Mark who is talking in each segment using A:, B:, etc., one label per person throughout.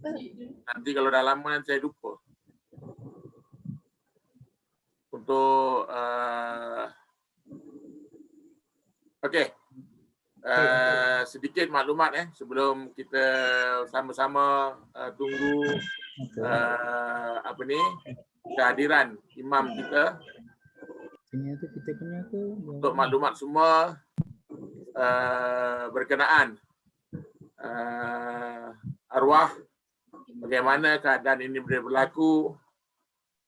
A: Nanti kalau dah lama nanti saya lupa. Untuk okey. Sedikit maklumat sebelum kita sama-sama tunggu kehadiran imam kita. Untuk maklumat semua berkenaan arwah, bagaimana keadaan ini boleh berlaku.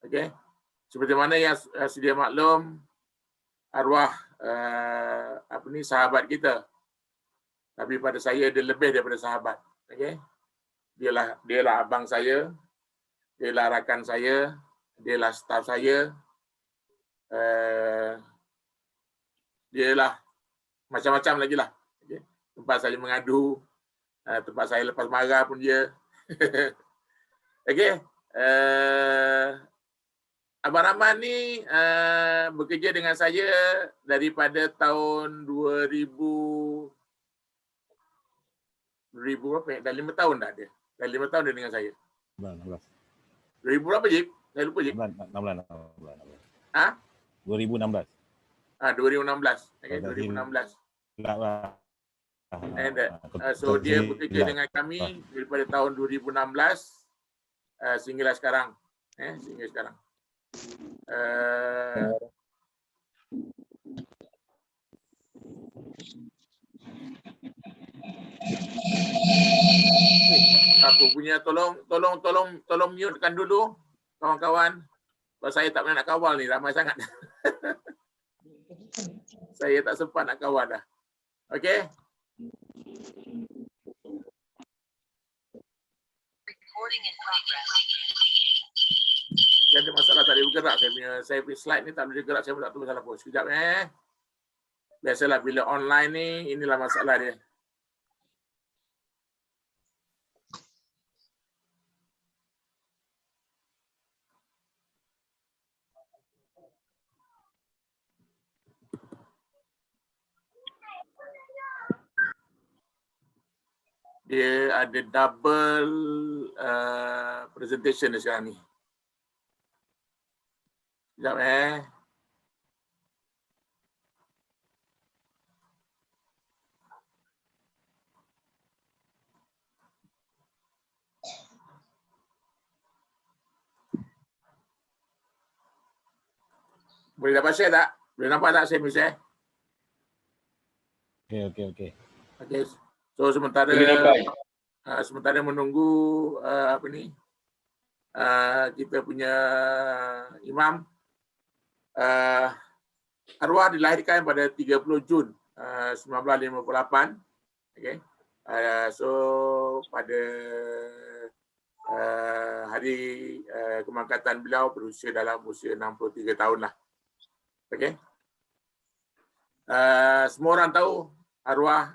A: Okey. Seperti mana yang sedia maklum, arwah sahabat kita. Tapi pada saya dia lebih daripada sahabat. Okey. Dialah abang saya, dialah rakan saya, dialah staf saya. Dialah macam-macam lagi lah. Okay. Tempat saya mengadu, tempat saya lepas marah pun dia. Okey. Abang Rahman ni bekerja dengan saya daripada tahun 2000 berapa ya? Dah 5 tahun dah dia. Dah 5 tahun dia dengan saya.
B: 16.
A: 2000 berapa, Jip? Saya lupa, Jip.
B: 16.
A: 2016. 2016. Okay, 2016. So dia bekerja dengan kami daripada tahun 2016 sehinggalah sekarang. Sehingga sekarang. Aku punya tolong mute-kan dulu kawan-kawan. Sebab saya tak pernah nak kawal ni, ramai sangat. Saya tak sempat nak kawal dah. Okey. Ada masalah tak boleh bergerak saya punya slide ni tak boleh bergerak, saya pun tak tahu masalah apa. Sekejap Biasalah bila online ni inilah masalah dia. Dia ada double presentation sekarang ni. Sekejap Boleh dapat share tak? Boleh nampak tak saya punya share?
B: Okey.
A: Okey. So sementara menunggu kita punya imam, arwah dilahirkan pada 30 Jun 1958. Okey. So pada hari keangkatan beliau berusia dalam usia 63 tahun lah. Okey. Semua orang tahu arwah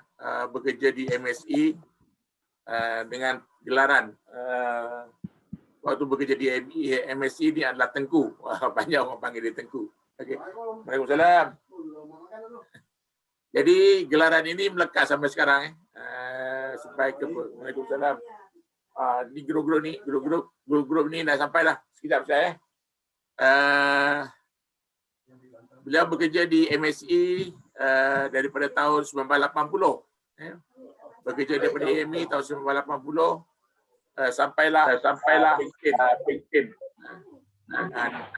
A: bekerja di MSI dengan gelaran waktu bekerja di MSI ni adalah Tengku. Banyak orang panggil dia Tengku. Okey. Waalaikumsalam. Jadi gelaran ini melekat sampai sekarang sampai ke Waalaikumsalam. Ni grup-grup ni dah sampai dah. Sekejap saya beliau bekerja di MSI daripada tahun 1980. Bekerja daripada AMI tahun 1980 sampailah pension.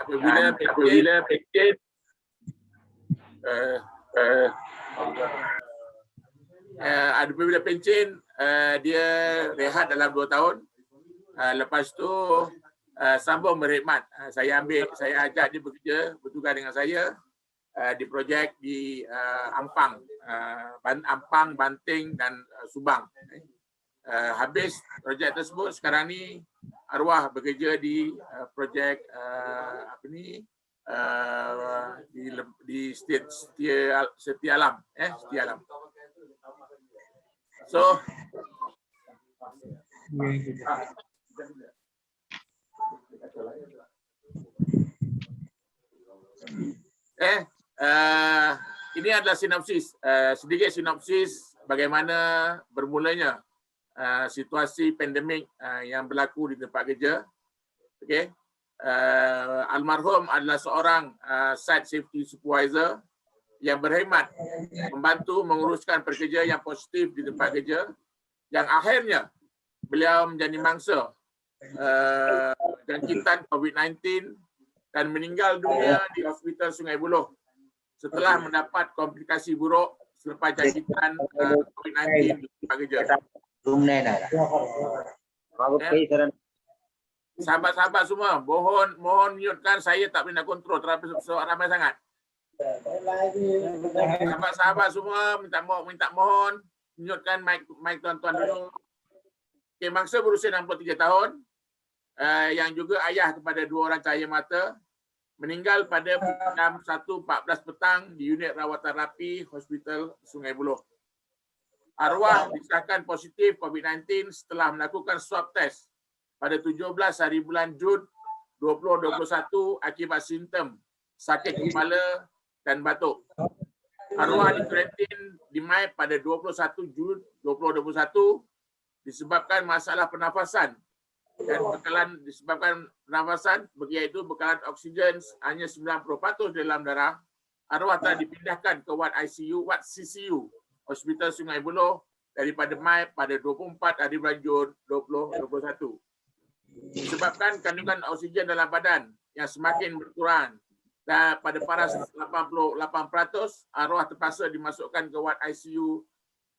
A: Apabila pension apabila pension dia rehat dalam 2 tahun. Lepas tu sambung berkhidmat. Saya ajak dia bekerja bertugas dengan saya di projek di Ampang, Banting dan Subang. Habis projek tersebut, sekarang ni arwah bekerja di projek di Setia Alam. So ini adalah sinopsis, sedikit sinopsis bagaimana bermulanya situasi pandemik yang berlaku di tempat kerja. Okey. Almarhum adalah seorang site safety supervisor yang berkhidmat membantu menguruskan pekerja yang positif di tempat kerja, yang akhirnya beliau menjadi mangsa jangkitan COVID-19 dan meninggal dunia di Hospital Sungai Buloh setelah mendapat komplikasi buruk selepas jangkitan COVID-19 di tempat kerja. Sahabat-sahabat semua, mohon mute-kan, saya tak boleh nak kontrol terlalu ramai sangat. Sahabat-sahabat semua minta mohon mute-kan mic tuan-tuan dulu. Okay, mangsa berusia 63 tahun yang juga ayah kepada 2 orang cahaya mata meninggal pada jam 1.14 petang di unit rawatan rapi Hospital Sungai Buloh. Arwah disahkan positif COVID-19 setelah melakukan swab test pada 17 hari bulan Jun 2021 akibat simptom sakit kepala dan batuk. Arwah dikarantin di MAI pada 21 Jun 2021 disebabkan masalah pernafasan dan disebabkan pernafasan, iaitu bekalan oksigen hanya 90% dalam darah. Arwah telah dipindahkan ke ward ICU, ward CCU Hospital Sungai Buloh daripada MAI pada 24 hari bulan Jun 2021. Disebabkan kandungan oksigen dalam badan yang semakin berkurang dan pada paras 88%, arwah terpaksa dimasukkan ke ward ICU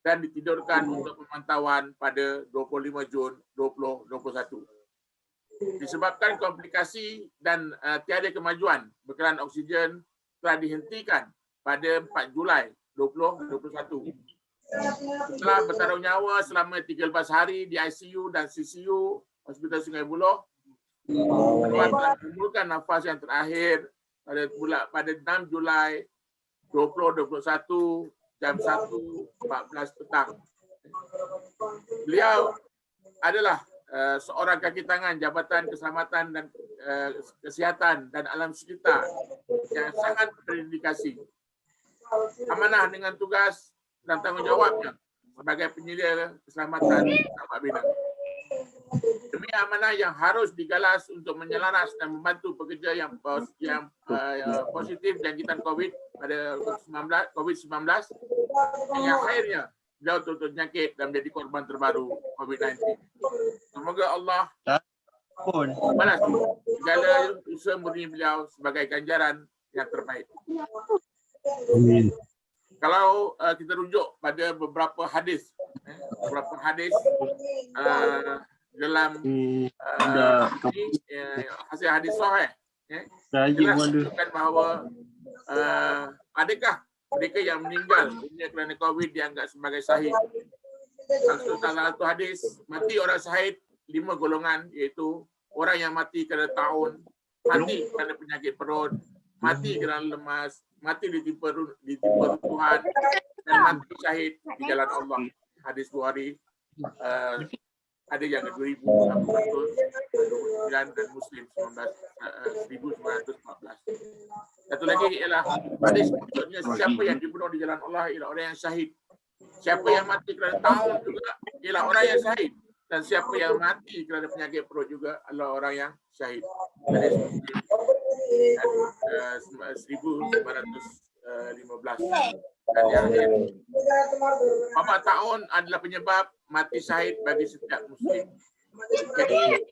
A: dan ditidurkan untuk pemantauan pada 25 Jun 2021. Disebabkan komplikasi dan tiada kemajuan, bekalan oksigen telah dihentikan pada 4 Julai 2021. Setelah bertaruh nyawa selama 13 hari di ICU dan CCU Hospital Sungai Buloh, arwah telah mengumpulkan nafas yang terakhir pada 6 Julai 2021 jam 1.14 petang. Beliau adalah seorang kaki tangan Jabatan Keselamatan dan Kesihatan dan Alam Sekitar yang sangat berdedikasi, amanah dengan tugas dan tanggungjawabnya sebagai penyedia keselamatan apabila demi amanah yang harus digalas untuk menyelaras dan membantu pekerja yang positif jangkitan COVID pada COVID-19 yang akhirnya beliau terjangkit dan menjadi korban terbaru COVID-19. Semoga Allah balas segala usaha murni beliau sebagai ganjaran yang terbaik. Amin. Kalau kita rujuk pada beberapa hadis dalam hasil hadis sahih, jelas menunjukkan bahawa adakah mereka yang meninggal dunia kerana COVID dianggap sebagai syahid. Salah satu hadis, mati orang syahid 5 golongan, iaitu orang yang mati kerana taun, mati kerana penyakit perut, mati kerana lemas, mati ditimpa Tuhan, dan mati syahid di jalan Allah. Hadis Bukhari, ada yang 2,929 dan Muslim 1914. Satu lagi ialah hadis maksudnya siapa yang dibunuh di jalan Allah ialah orang yang syahid. Siapa yang mati kerana taun juga ialah orang yang syahid. Dan siapa yang mati kerana penyakit perut juga adalah orang yang syahid. Hadis Muslim 1915. Dan yang akhir, wabak taun adalah penyebab mati syahid bagi setiap Muslim. Jadi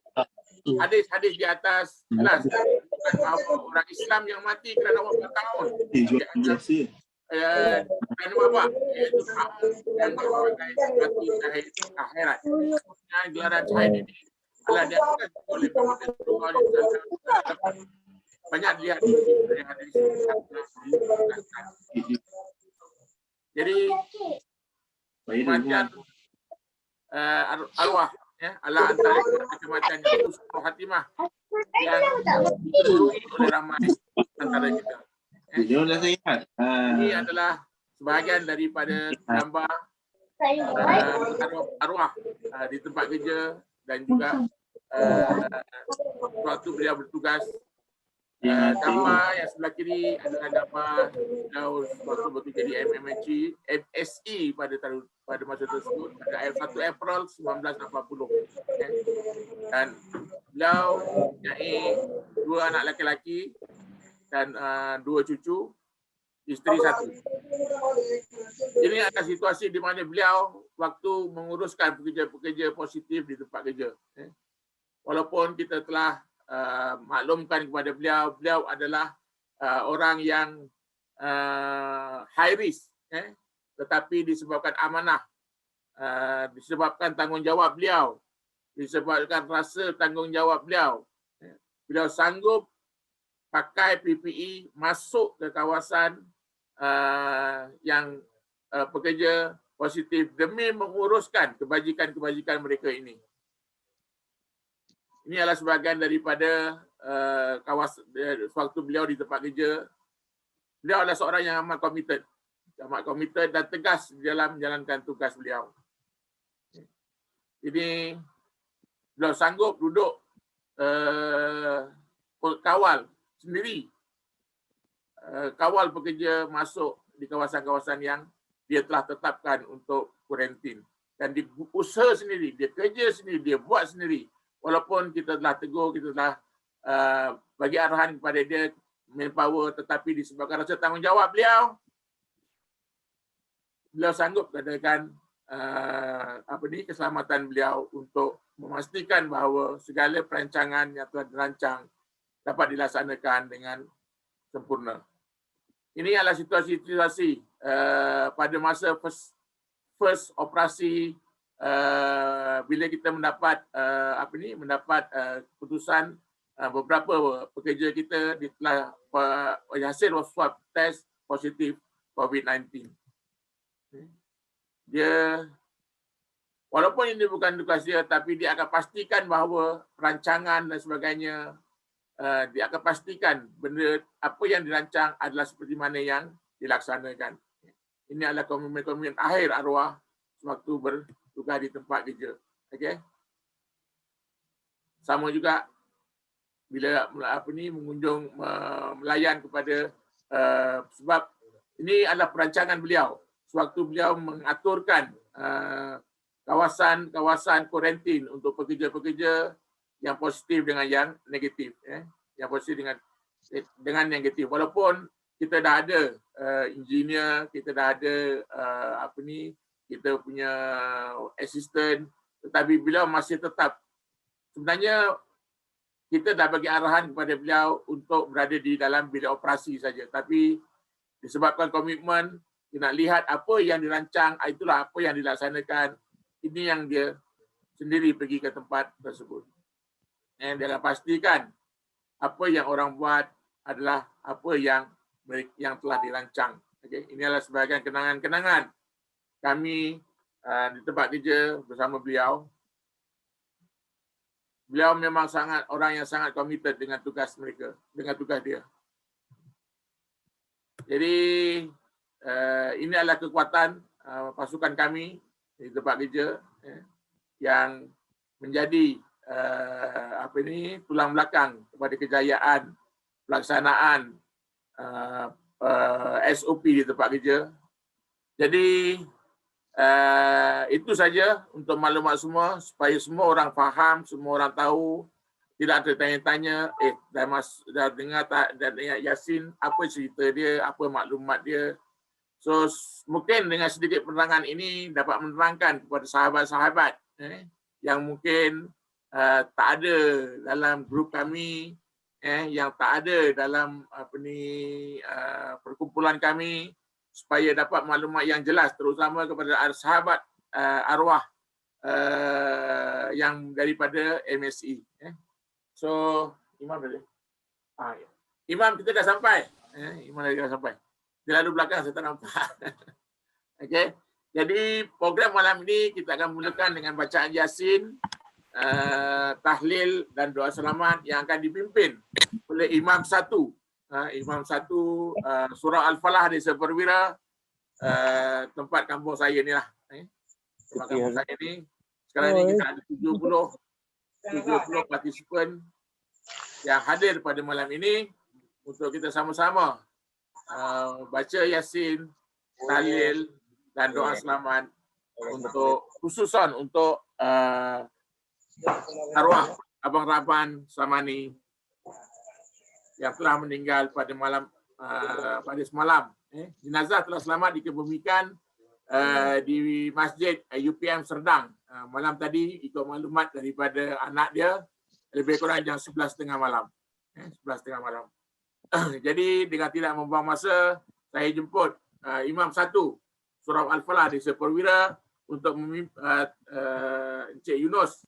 A: hadis-hadis di atas jelas orang Islam yang mati kerana wabak taun kerana wabak, iaitu taun yang sebagai mati syahid akhirat. Dan gelaran syahid ini adalah diaturkan oleh Muhammad SAW. Banyak dilihat dari hadis. Jadi kematian arwah adalah antara kematian yang husnul khatimah yang diperlukan oleh ramai antara kita. Ini adalah sebahagian daripada gambar arwah di tempat kerja dan juga waktu beliau bertugas Gambar yang sebelah kiri adalah gambar beliau waktu bekerja di MSE pada masa tersebut pada 1 April 1980. Dan beliau mempunyai 2 anak laki-laki dan 2 cucu, isteri 1. Ini adalah situasi di mana beliau waktu menguruskan pekerja-pekerja positif di tempat kerja. Walaupun kita telah maklumkan kepada beliau, beliau adalah orang yang high risk, tetapi disebabkan amanah, disebabkan tanggungjawab beliau, disebabkan rasa tanggungjawab beliau, beliau sanggup pakai PPE masuk ke kawasan yang pekerja positif demi menguruskan kebajikan-kebajikan mereka ini. Ini adalah sebahagian daripada kawasan waktu beliau di tempat kerja. Beliau adalah seorang yang amat komited dan tegas dalam menjalankan tugas beliau. Jadi beliau sanggup duduk kawal sendiri, kawal pekerja masuk di kawasan-kawasan yang dia telah tetapkan untuk kuarantin. Dan dia usaha sendiri, dia kerja sendiri, dia buat sendiri. Walaupun kita telah tegur, kita telah bagi arahan kepada dia manpower, tetapi disebabkan rasa tanggungjawab beliau, beliau sanggup katakan keselamatan beliau untuk memastikan bahawa segala perancangan yang telah dirancang dapat dilaksanakan dengan sempurna. Ini adalah situasi-situasi pada masa first operasi. Bila kita mendapat keputusan beberapa pekerja kita telah hasil swab test positif COVID-19. Dia walaupun ini bukan tugas dia, tapi dia akan pastikan bahawa perancangan dan sebagainya, dia akan pastikan benda apa yang dirancang adalah seperti mana yang dilaksanakan. Ini adalah komitmen akhir arwah sewaktu bertugas di tempat kerja. Okey. Sama juga bila mengunjung melayan kepada sebab ini adalah perancangan beliau sewaktu beliau mengaturkan kawasan kuarantin untuk pekerja-pekerja yang positif dengan yang negatif, yang positif dengan negatif. Walaupun kita dah ada engineer, kita dah ada kita punya assistant, tetapi beliau masih tetap, sebenarnya kita dah bagi arahan kepada beliau untuk berada di dalam bilik operasi saja, tapi disebabkan komitmen, dia nak lihat apa yang dirancang, itulah apa yang dilaksanakan. Ini yang dia sendiri pergi ke tempat tersebut. Dan dia akan pastikan apa yang orang buat adalah apa yang telah dirancang. Okay. Ini adalah sebahagian kenangan-kenangan kami di tempat kerja bersama beliau. Beliau memang orang yang sangat komited dengan tugas mereka, dengan tugas dia. Jadi ini adalah kekuatan pasukan kami di tempat kerja yang menjadi tulang belakang kepada kejayaan pelaksanaan SOP di tempat kerja. Jadi itu saja untuk maklumat semua supaya semua orang faham, semua orang tahu, tidak ada tanya-tanya dah dengar tak dan Yasin apa cerita dia, apa maklumat dia. So mungkin dengan sedikit penerangan ini dapat menerangkan kepada sahabat-sahabat yang mungkin tak ada dalam grup kami, yang tak ada dalam perkumpulan kami, supaya dapat maklumat yang jelas, terutama kepada sahabat arwah yang daripada MSE. So Imam dah. Imam kita dah sampai. Imam dah sampai. Dia lalu belakang saya tak nampak. Okey. Jadi program malam ini kita akan mulakan dengan bacaan Yasin, tahlil dan doa selamat yang akan dipimpin oleh Imam Satu. Imam Satu Surah Al-Falah Desa Perwira, tempat kampung saya ni lah. Tempat kampung saya ni. Sekarang ni kita ada 70 partisipan yang hadir pada malam ini. untuk kita sama-sama baca Yasin, tahlil dan doa selamat untuk khususan untuk arwah Abang Raban Samani yang telah meninggal pada malam pada semalam. Jenazah telah selamat dikebumikan di Masjid UPM Serdang malam tadi, ikut maklumat daripada anak dia, lebih kurang jam 11.30 malam. 11.30 malam. Jadi dengan tidak membuang masa, saya jemput Imam 1 Surau Al-Falah di Perwira untuk Encik Yunus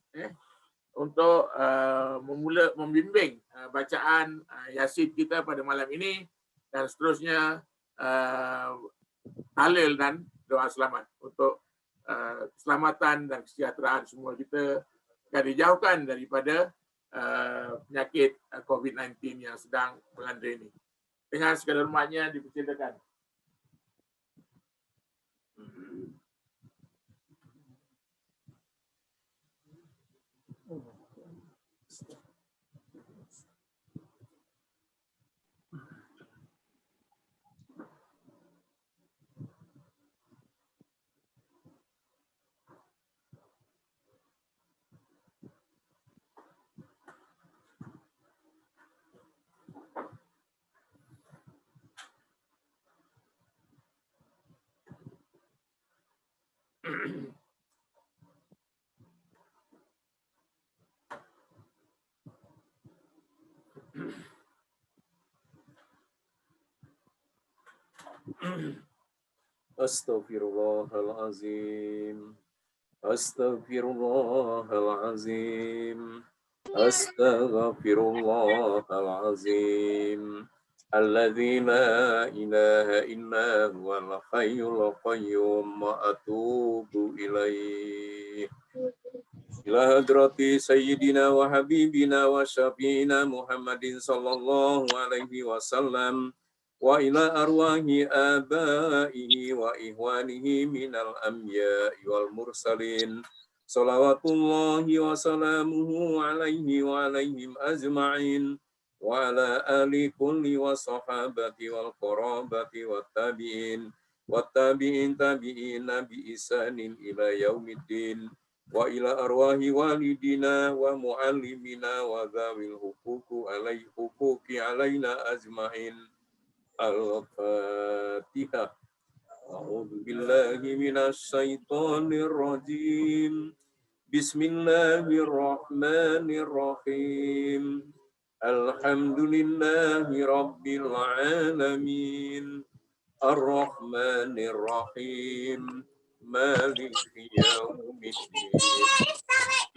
A: untuk membimbing bacaan Yasin kita pada malam ini, dan seterusnya tahlil dan doa selamat untuk keselamatan dan kesejahteraan semua kita agar dijauhkan daripada penyakit COVID-19 yang sedang melanda ini. Dengan segala hormatnya dipersilakan.
B: Astaghfirullahalazim. Astaghfirullahalazim. Astaghfirullahalazim. Alladzi la ilaha illa huwal hayyul qayyum wa atubu ilaih. Ila hadrati sayyidina wa habibina wa syafiina Muhammadin sallallahu alaihi wasallam wa ila arwahi abaihi wa ihwanihi minal anbiya'i wal mursalin salawatullahi wa salamuhu alaihi wa alaihim ajma'in wa ala ali kulli wa sahabati wal qarabati wa tabi'in tabi'ina bi isanin ila yaumiddin wa ila arwahi walidina wa muallimina wa dzawil huquqi alaina ajma'in. Al-Fatihah. A'udzu billahi minasy syaithanir rajim. Bismillahirrahmanirrahim. Alhamdulillahi rabbil alamin. Ar-Rahmanir Rahim. Maliki yaumiddin.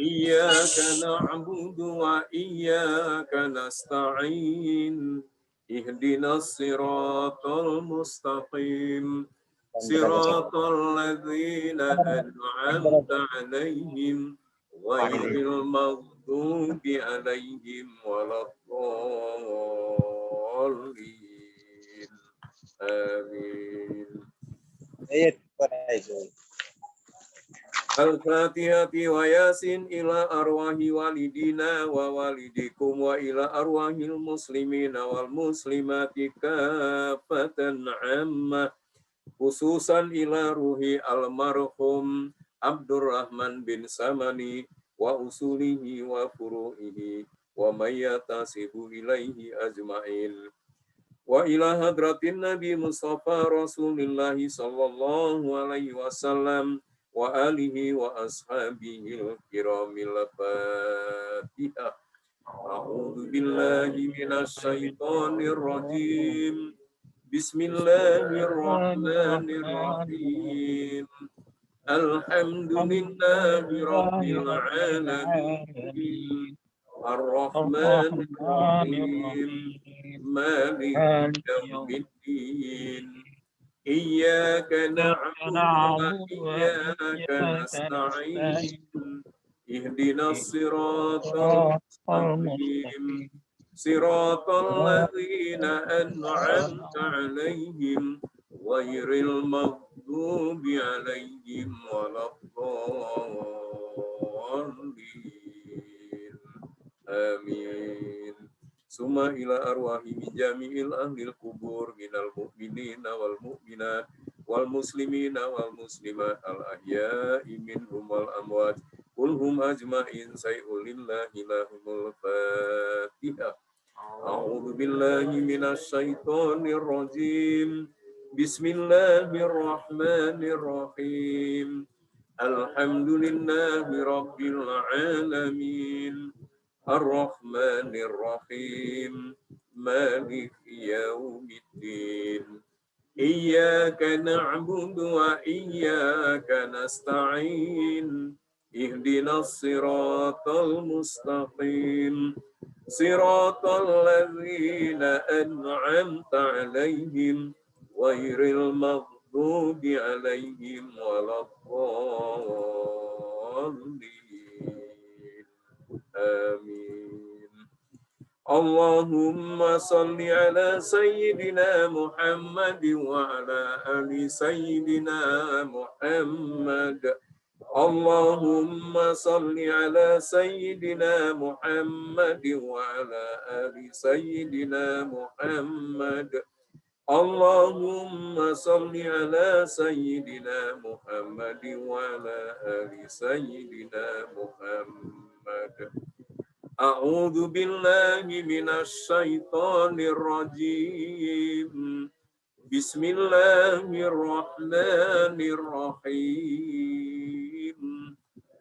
B: Iyyaka na'budu wa iyyaka nasta'in. Ihdinas siratal mustaqim. Siratal ladzina an'amta 'alaihim ghairil maghdubi 'alaihim waladdallin. Amin. Al-Fatihati wa Yasin ila arwahi walidina wa walidikum wa ila arwahil muslimina wal muslimati kafatan ammah, khususan ila ruhi almarhum Abdurrahman bin Samani wa usulihi wa furu'ihi wa mayyatasibu ilaihi ajma'in. Wa ila hadratin Nabi Mustafa Rasulillahi sallallahu alaihi wasallam wa alihi wa ashabihil kiramil Fatihah. A'udzu billahi minasy syaithanir rajim. Bismillahirrahmanirrahim. Alhamdulillahi rabbil alamin. Ar-Rahmanir Rahim. Maliki yaumiddin. Iyyaka na'budu wa iyyaka nasta'in. Ihdinas siratal mustaqim. Siratal ladzina an'amta 'alaihim ghairil maghdubi 'alaihim waladdallin. Amin. summa ila arwahi min jami'il ahlil kubur minal mu'minina wal mu'minat wal muslimina wal muslimat al ahya'i minhum wal amwat kulhum ajma'in sayulillahi lahumul fatihah. A'udzu billahi minasy syaithanir rajim. Bismillahirrahmanirrahim. Alhamdulillahi rabbil alamin. Ar-Rahmanir Rahim. Maliki yaumiddin. Iyyaka na'budu wa iyyaka nasta'in. Ihdinas siratal mustaqim. Siratal ladzina an'amta 'alaihim ghairil maghdubi 'alaihim waladdallin. Amin. Allahumma salli ala sayyidina Muhammad wa ala ali sayyidina Muhammad. Allahumma salli ala sayyidina Muhammad wa ala ali sayyidina Muhammad. Allahumma salli ala sayyidina Muhammad wa ala ali sayyidina Muhammad. A'udzu billahi minasy syaithanir rajim. Bismillahirrahmanirrahim.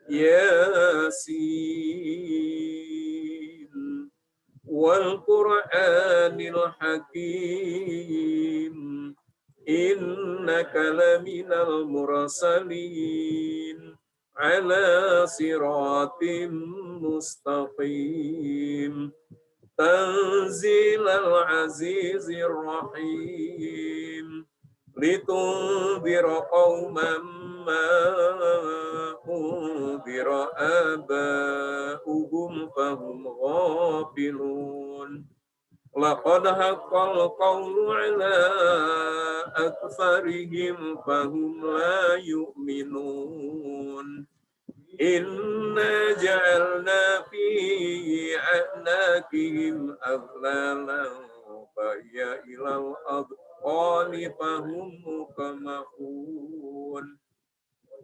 B: Yasin wal Qur'anil Hakim. Innaka laminal mursalin ala siratim mustaqim. Tanzilal azizir rahim. Litundhira qauman ma undhira aba'uhum fahum ghafilun. Laqad haqqal qawlu ala aktsarihim fahum la yu'minun. Inna ja'alna fi a'naqihim aghlalan fahiya ilal adqani fahum muqamahun.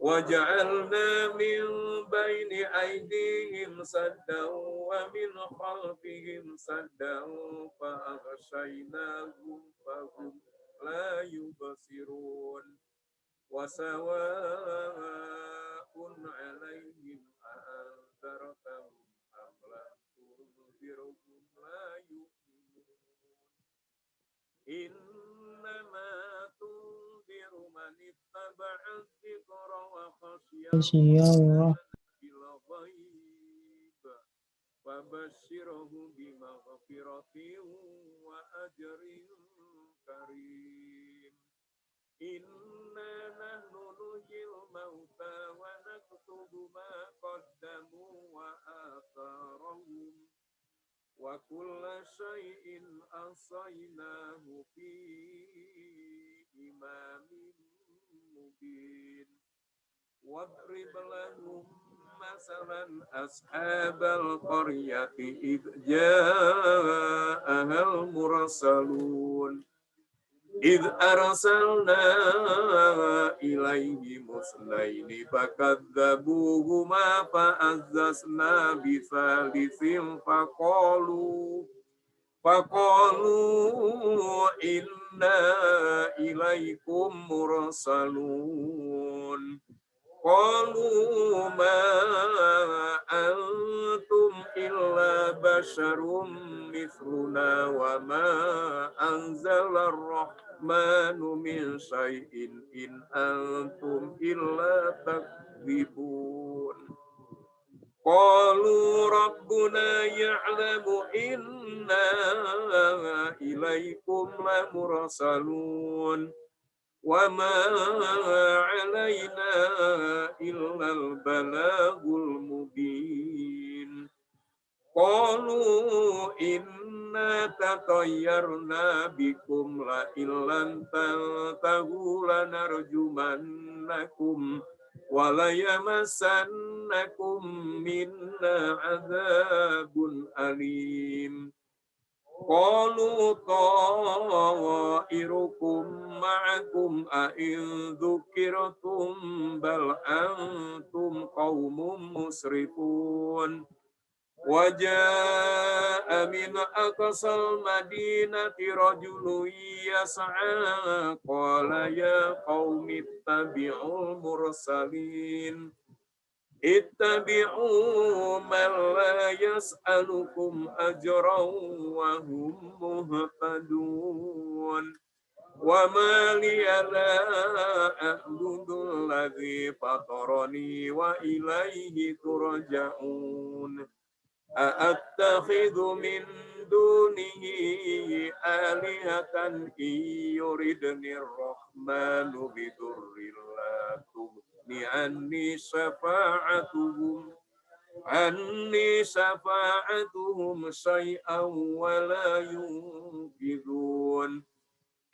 B: وجعلنا من بين أيديهم سدا ومن خلفهم سدا فأغشيناهم فهم لا يبصرون وسواء عليهم أأنذرتهم أم لم تنذرهم لا يؤمنون إنما تنذر من اتبع الذكر وخشي الله بالغيب فبشره بمغفرة وأجر كريم إنا نحن نحيي الموتى ونكتب ما قدموا وآثارهم وكل شيء أحصيناه في إمام مبين واضرب لهم مثلا أصحاب القرية إذ جاءها المرسلون إذ أرسلنا إليهم اثنين فكذبوهما فعززنا بثالث فقالوا إنا إليكم مرسلون قالوا ما أنتم إلا بشر مثلنا وما أنزل الرحمن من شيء إن أنتم إلا تكذبون قالوا ربنا يعلم إنا إليكم لمرسلون وما علينا إلا البلاغ المبين قالوا إنا تطيرنا بكم لئن لم تنتهوا لنرجمنكم وليمسنكم منا عذاب أليم Qalu ta'irukum ma'akum a'in dzukirtum bal antum qaumun musrifun. Waja'a min aqsal madinati rajulun yas'a qala ya qaumi ittabi'ul mursalin. Ittabi'u man la yas'alukum ajran wa hum muhtadun. Wa ma liya la a'budu alladhi fatarani wa ilayhi turja'un. A'attakhidhu min dunihi alihatan yuridni ar-rahmanu bidurrin la tughni anni syafa'atuhum syai'an wa la yunqidhun.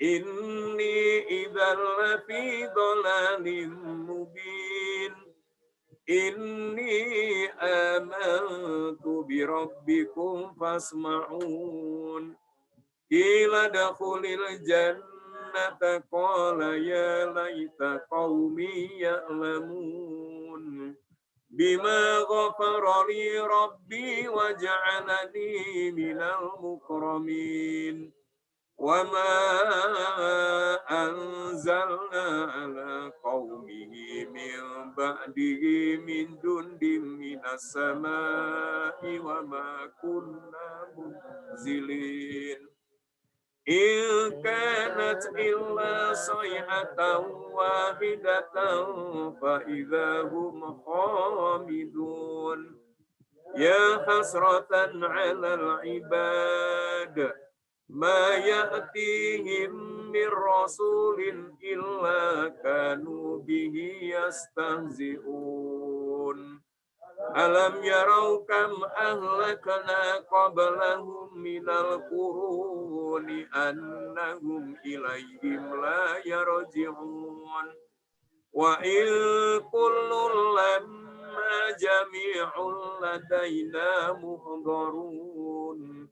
B: Inni idzal lafi dhalalin mubin. Inni amantu bi rabbikum fasma'un. Qila dakhulil jannata qala ya laita qaumi ya'lamun. Bima ghafara li rabbi wa ja'alani minal mukramin. Wa ma anzalna ala qaumihi min ba'dihi min jundim minas samai wa ma kunna munzilin. In kanat illa sayhatan wahidatan fa idahum khamidun. Ya hasratan 'alal ibad ma ya'tihim min rasulin illa kanu bihi yastahzi'un. Alam yarau kam ahlakna qablahum minal quruni annahum ilayhim la yarji'un. Wa in kullun lamma jami'un ladaina muhdarun.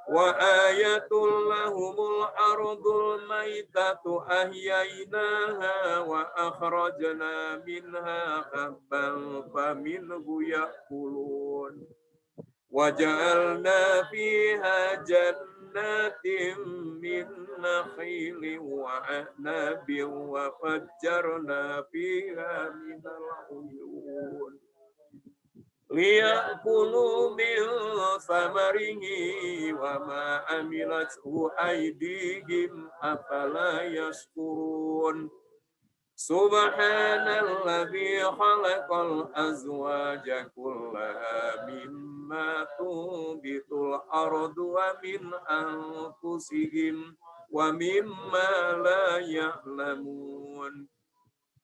B: Wa ayatul lahumul ardul maitatu ahyainaha wa akhrajna minha habban faminhu ya'kulun. Wa ja'alna fiha jannatin min nakhilin wa a'nabin wa fajjarna fiha minal uyun. Liya'kulu min samarihi wa ma amilathu aydihim afala yashkurun. Subhanalladzi khalaqal azwaja kullaha mimma tunbitul ardu wa min anfusihim wa mimma la ya'lamun.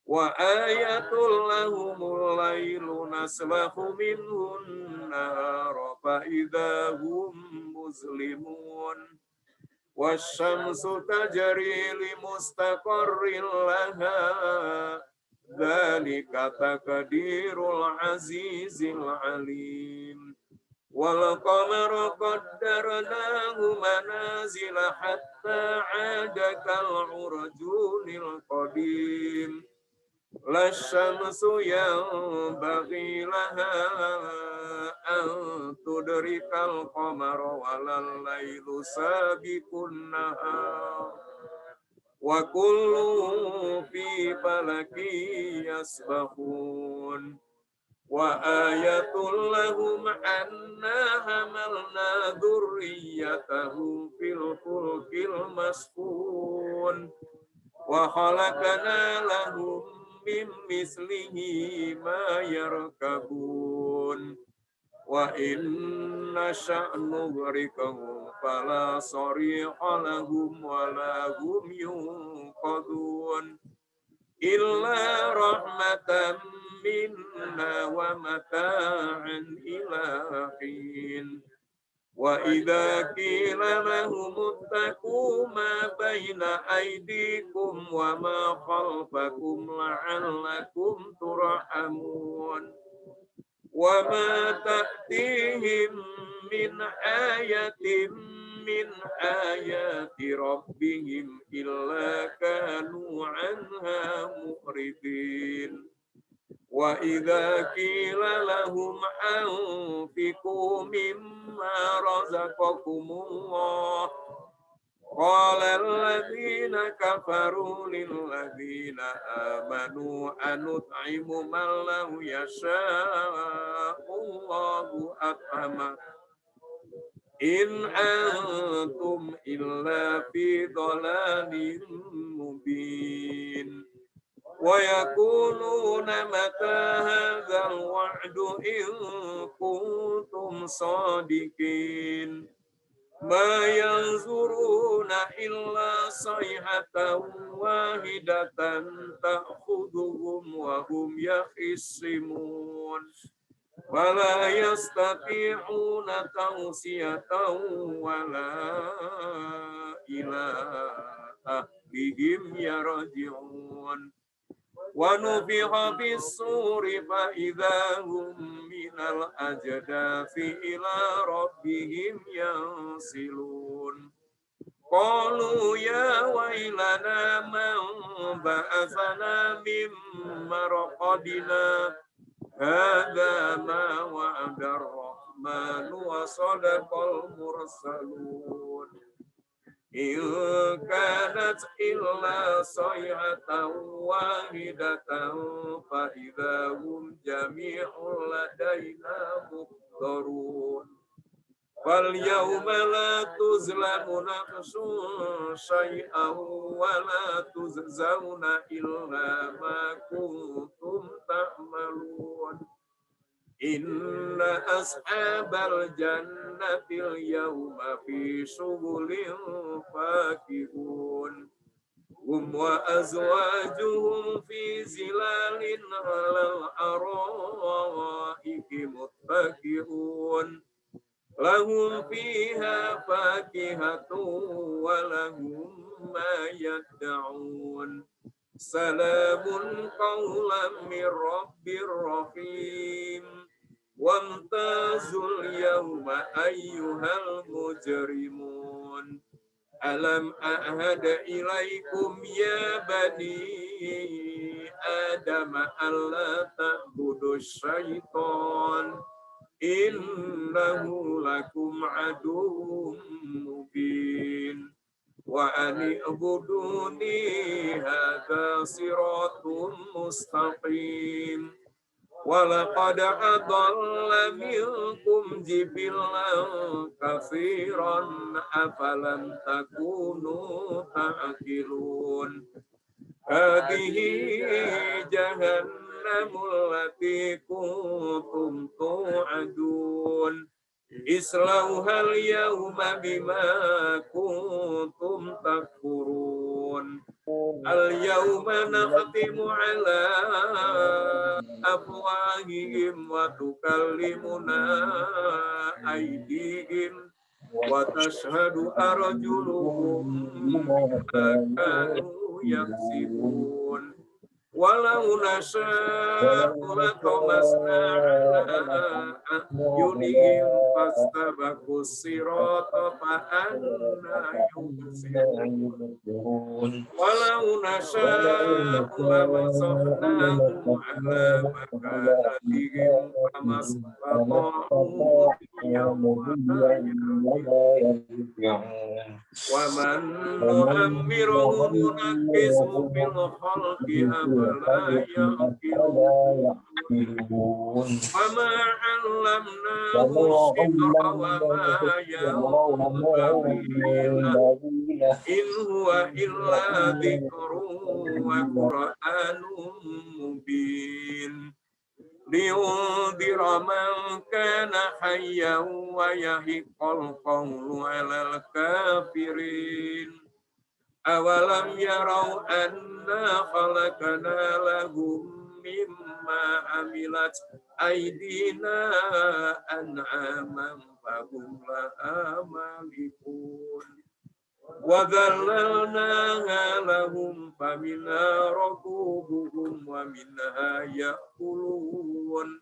B: Wa ayatul lahumul lailu naslahu minhun nahara fa idahum muslimun. Wasyamsu tajri li mustaqarrin laha. Dzalika taqdirul azizil alim. Wal qamara qaddarnahu manazila hatta 'ada kal urjunil qadim. La syamsu yanbaghi laha an tudrikal qamara walal lailu sabiqun nahar wa kullu fi falakin yasbahun. Wa ayatul lahum anna hamalna dzurriyyatahum fil fulkil masfun. Wa khalaqna lahum min mislihi ma yarkabun. Wa inna sya'nu ghrikahum fala sariha lahum wa lahum yunqadun. Illa rahmatan minna wa mata'an ila hin. Wa idza qila lahum ittaqu ma baina aydikum wa ma khalfakum la'allakum turhamun. Wa ma ta'tihim min ayatin من آيات ربهم إلا كانوا عنها معرضين وإذا قيل لهم أنفقوا مما رزقكم الله قال الذين كفروا للذين آمنوا أنطعم من لو يشاء الله أطعمه إن أنتم إلا في ضلال مبين ويقولون متى هذا الوعد إن كنتم صادقين ما ينظرون إلا صيحة واحدة تأخذهم وهم يخصمون ولا يستطيعون توصية ولا إلى أهلهم يرجعون ونفخ في الصور فإذا هم من الأجداث إلى ربهم ينسلون قالوا يا ويلنا من بعثنا من مرقدنا هذا ما وعد الرحمن وصدق المرسلون إن كانت إلا صيحة واحدة فإذا هم جميع لدينا محضرون فاليوم لا تظلم نفس شيئا ولا تجزون إلا ما كنتم تعملون إن أصحاب الجنة اليوم في شغل فاكهون هم وأزواجهم في ظلال على الأرائك متكئون لهم فيها فاكهة ولهم ما يدعون سلام قولا من رب رحيم وامتازوا اليوم أيها المجرمون ألم أعهد إليكم يا بني آدم ألا تعبدوا الشيطان إنه لكم عدو مبين وأن اعبدوني هذا صراط مستقيم ولقد أضل منكم جبلا كثيرا أفلم تكونوا تعقلون هذه جهنم التي كنتم توعدون اصلوها اليوم بما كنتم تكفرون اليوم نختم على أفواههم وتكلمنا أيديهم وتشهد أرجلهم بما كانوا يكسبون ولو نشاء لطمسنا على أعينهم فاستبقوا الصراط فأنى يبصرون ولو نشاء لمسخناهم على مكانتهم فما استطاعوا ومن نؤمره ننكسه في الخلق أفلا يعقلون وما علمناه الشعر وما ينبغي له إن هو إلا ذكر وقرآن مبين لينذر من كان حيا ويحق القول على الكافرين أولم يروا أنا خلقنا لهم مما عملت أيدينا أنعاما فهم لها مالكون وذللناها لهم فمنها ركوبهم ومنها يأكلون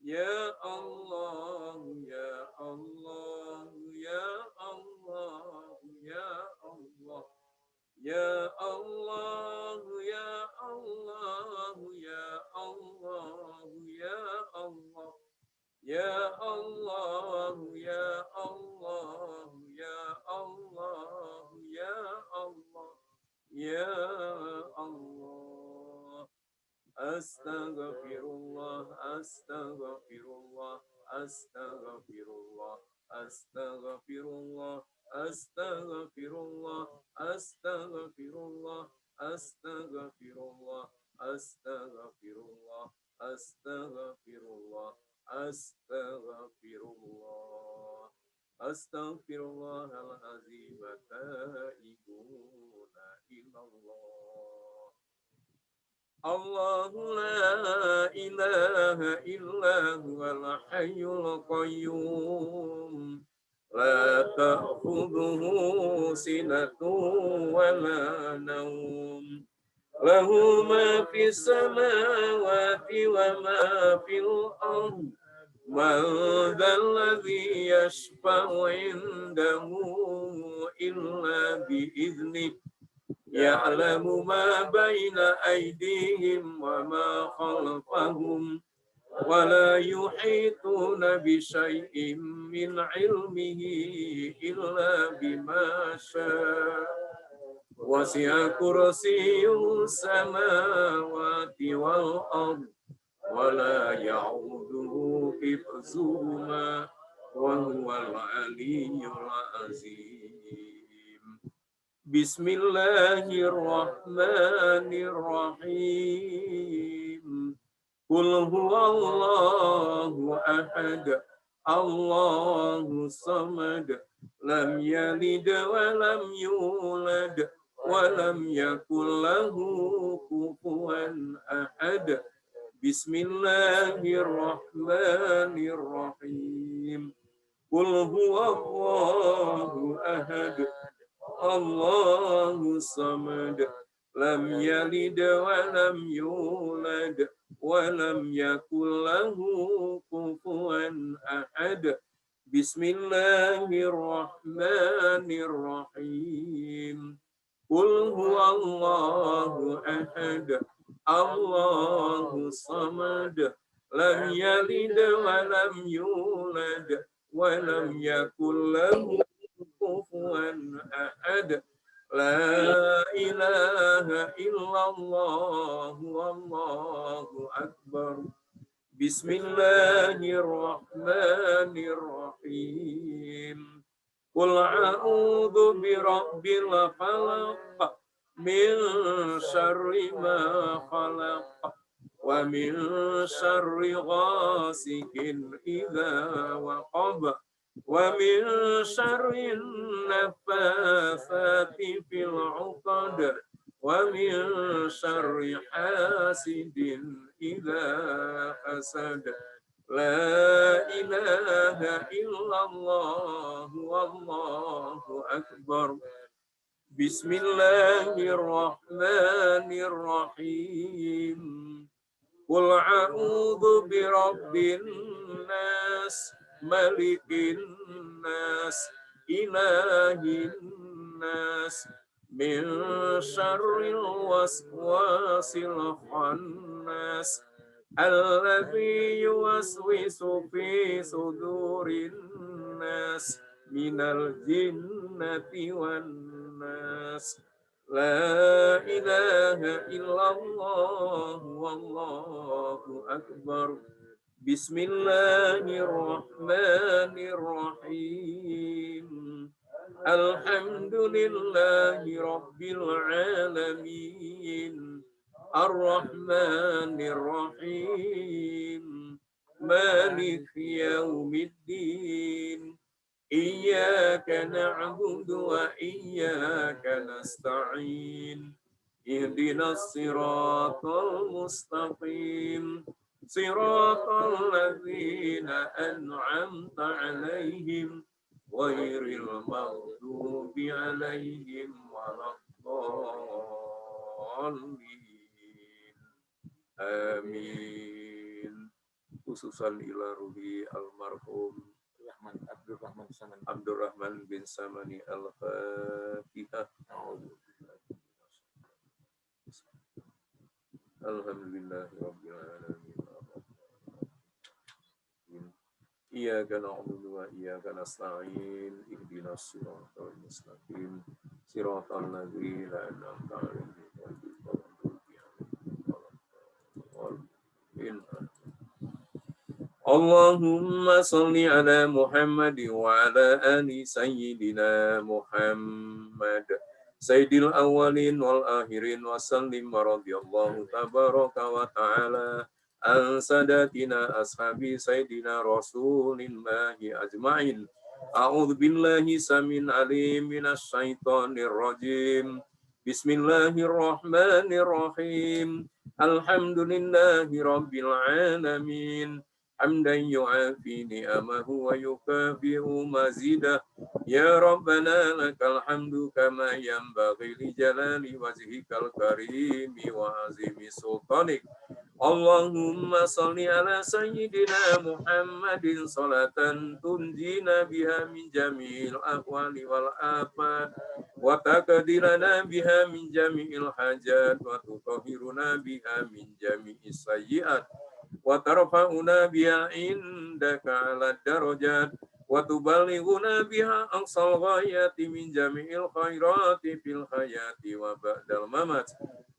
B: Ya Allah, ya Allah, ya Allah, ya Allah. Ya Allah, ya Allah, ya Allah, ya Allah. Ya Allah, ya Allah, ya Allah, ya Allah, ya Allah. Astaghfirullah, astaghfirullah, astaghfirullah, astaghfirullah, astaghfirullah, astaghfirullah, astaghfirullah, astaghfirullah, astaghfirullah, astaghfirullah. Astaghfirullahalazim wa taibuna ilallah. الله لا إله إلا هو الحي القيوم لا تأخذه سنة ولا نوم له ما في السماوات وما في الأرض من ذا الذي يشفع عنده إلا بإذنه يعلم ما بين أيديهم وما خلفهم ولا يحيطون بشيء من علمه إلا بما شاء وسع كرسي السماوات والأرض ولا يعوده حفظهما وهو العلي العظيم. Bismillahirrahmanirrahim. Qul huwallahu ahad. Allahu samad. Lam yalid wa lam yulad. Wa lam yakul lahu kufuwan ahad. Bismillahirrahmanirrahim. Qul huwallahu ahad. Allahu samad. Lam yalid wa lam yulad wa lam yakul lahu kufuwan ahad. Bismillahirrahmanirrahim. Qul huwallahu ahad. Allahu samad. Lam yalid wa lam yulad wa lam yakul lahu kufuwan ahad. La ilaha illallah wallahu akbar. Bismillahirrahmanirrahim. Qul a'udzu birabbil falaq min syarri ma khalaq wa min syarri ghasikin idza waqab wa min syarri naffatsati fil 'uqad wa min syarri hasidin idza hasad. La ilaha illallah wallahu akbar. Bismillahirrahmanirrahim. Qul a'udzu birabbin nas, malikin nas, ilahin nas, min syarril waswasil khannas, alladzi yuwaswisu fi sudurin nas, minal jinnati wan nas. La ilaha illallah wallahu akbar. Bismillahirrahmanirrahim. Alhamdulillahi rabbil alamin. Ar-Rahmanir-Rahim. Malik yaumiddin. Iyyaka na'budu wa iyyaka nasta'in. Ihdinas siratal mustaqim. Siratal ladzina an'amta 'alaihim ghairil maghdubi 'alaihim waladdallin. Amin. khususan ila ruhi almarhum Abdurrahman bin Samani Al-Fatihah. Alhamdulillahirabbil alamin. Iyyaka na'budu wa iyyaka nasta'in. Ihdinas siratal mustaqim. Siratal ladzina an'amta 'alaihim ghairil maghdubi 'alaihim waladdallin. Allahumma shalli ala Muhammad wa ala ali sayyidina Muhammad. Sayyidil awwalin wal akhirin wa sallim wa radiyallahu tabaraka wa ta'ala an sadatina ashabi sayyidina rasulillahi ajma'in. A'udzu billahi samin alim minasy syaithanir rajim. Bismillahirrahmanirrahim. Alhamdulillahi rabbil alamin. Hamdan yu'afi ni'amahu wa yukafi'u mazidah. Ya Rabbana lakal hamdu kama yanbaghi li jalali wajhikal karimi wa azimi sultanik. Allahumma salli ala sayyidina Muhammadin salatan tunjina biha min jami'il ahwali wal afat wa taqdirana biha min jami'il hajat wa tutahhiruna biha min jami'is sayyi'at wa tarfa'una biha indaka ala darajat wa tuballighuna biha aqsal ghayati min jami'il khairati fil hayati wa ba'dal mamat.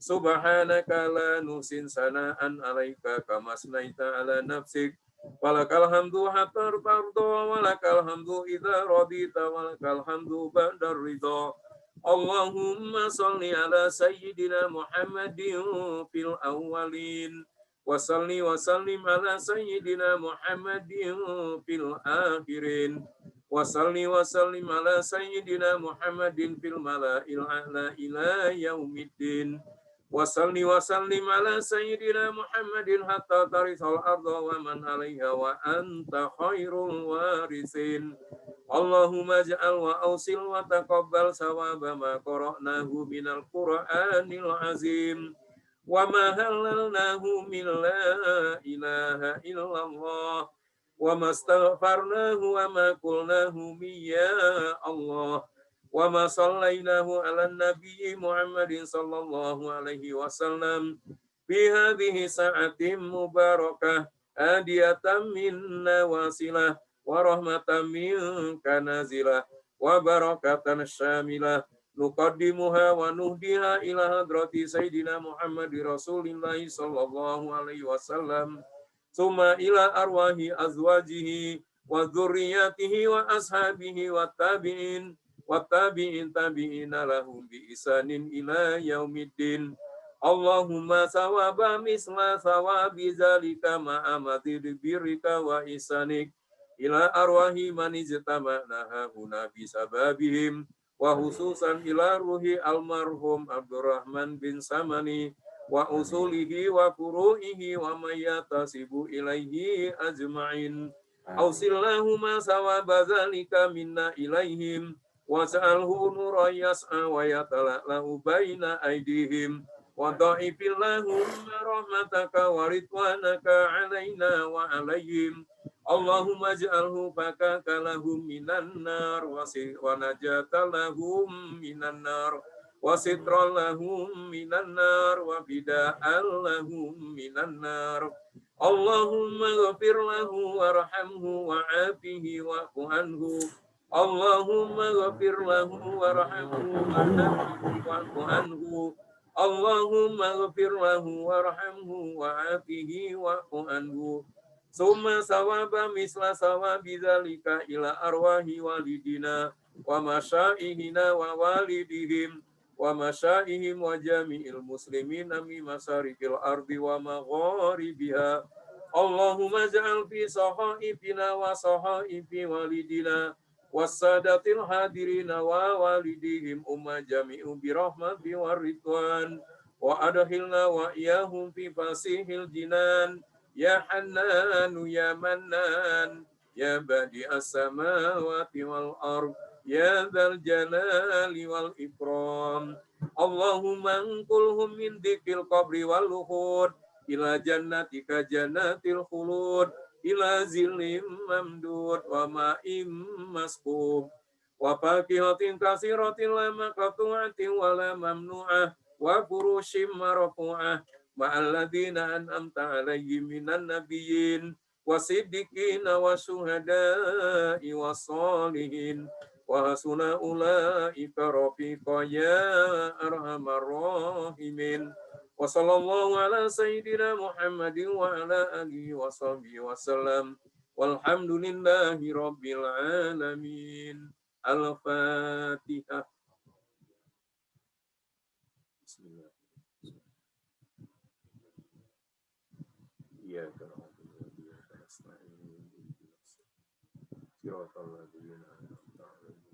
B: Subhanaka la nusin sana'an alaika kama asnaita ala nafsik. Walakal hamdu hatta tarda, walakal hamdu idza radita, walakal hamdu ba'da ridha. Allahumma salli ala sayyidina Muhammadin fil awwalin wa salli wa sallim ala sayyidina Muhammadin fil akhirin wa salli wa sallim ala sayyidina Muhammadin fil mala'il a'la ila yaumiddin. Wa salli wa sallim ala sayyidina Muhammadin hatta tarithal arda wa man 'alaiha wa anta khairul warisin. Allahumma ja'al wa awsil wa taqabbal sawaba ma qara'nahu minal Qur'anil azim wa ma halalnahu min la ilaha illallah wa mastaghfarnahu wa ma qulnahu ya Allah. Wa ma sallainahu ala nabi Muhammadin sallallahu alaihi wasallam fi hadhihi sa'atin mubarakah adiyatan minna wasilah wa rahmatan minka nazilah wa barakatan syamilah nuqaddimuha wa nuhdiha ila hadrati sayyidina Muhammadi Rasulillahi sallallahu alaihi wasallam summa ila arwahi azwajihi wa dzurriyyatihi wa ashabihi wa tabi'in wattabi'in tabi'ina lahum bi isanin ila yaumiddin. Allahumma sawaba misla sawabi zalika ma'amati birrika wa isanik ila arwahi man ijtama'naha huna bisababihim wa khususan ila ruhi almarhum Abdurrahman bin Samani wa usulihi wa furu'ihi wa mayyatasibu ilaihi ajma'in. Ausillahu sawaba zalika minna ilaihim was'alhu nura yas'a wa yatala'lahu baina aydihim wa dha'ifillahu rahmataka wa ridwanaka alaina wa alaihim. Allahumma ij'alhu fakaka lahum minan nar wa najata lahum minan nar wa sitran lahum minan nar wa bida'an lahum minan nar. Allahumma ghafir lahu warhamhu wa'afihi wa'fu anhu. Allahumma ghafir lahu warhamhu wa'fu anhu. Allahumma ghafir lahu warhamhu wa'afihi wa'fu anhu. Summa sawaba misla sawabi dzalika ila arwahi walidina wa masyaihina wa walidihim wa masyaihim wa jami'il muslimina min masarikil ardi wa magharibiha. Allahumma ja'al fi sahaifina wa sahaifi walidina wasadatil hadirina wa walidihim umma jami'u birahmati waridwan wa adkhilna wa iyahum fi fasihil jinan ya hannanu ya mannan ya badi as-samawati wal ard ya dzal jalali wal ikram. Allahumma anqulhum min dzikil qabri wal luhud ila jannatika jannatil khulud ila zillim mamdud wa ma'im masqub wa fakihatin katsiratin la maqtu'atin wa la mamnu'ah wa furushim marfu'ah ma'alladina an'amta 'alaihim minan nabiyyin wasiddiqina wasyuhada'i wassalihin wa hasuna ulaika rafiqa ya arhamar rahimin wa sallallahu ala sayyidina Muhammadin wa ala alihi wa sahbihi wasallam walhamdulillahi rabbil alamin. Al-Fatihah. Bismillah. Iyyaka na'budu wa iyyaka nasta'in. Siratal ladzina an'amta 'alaihim.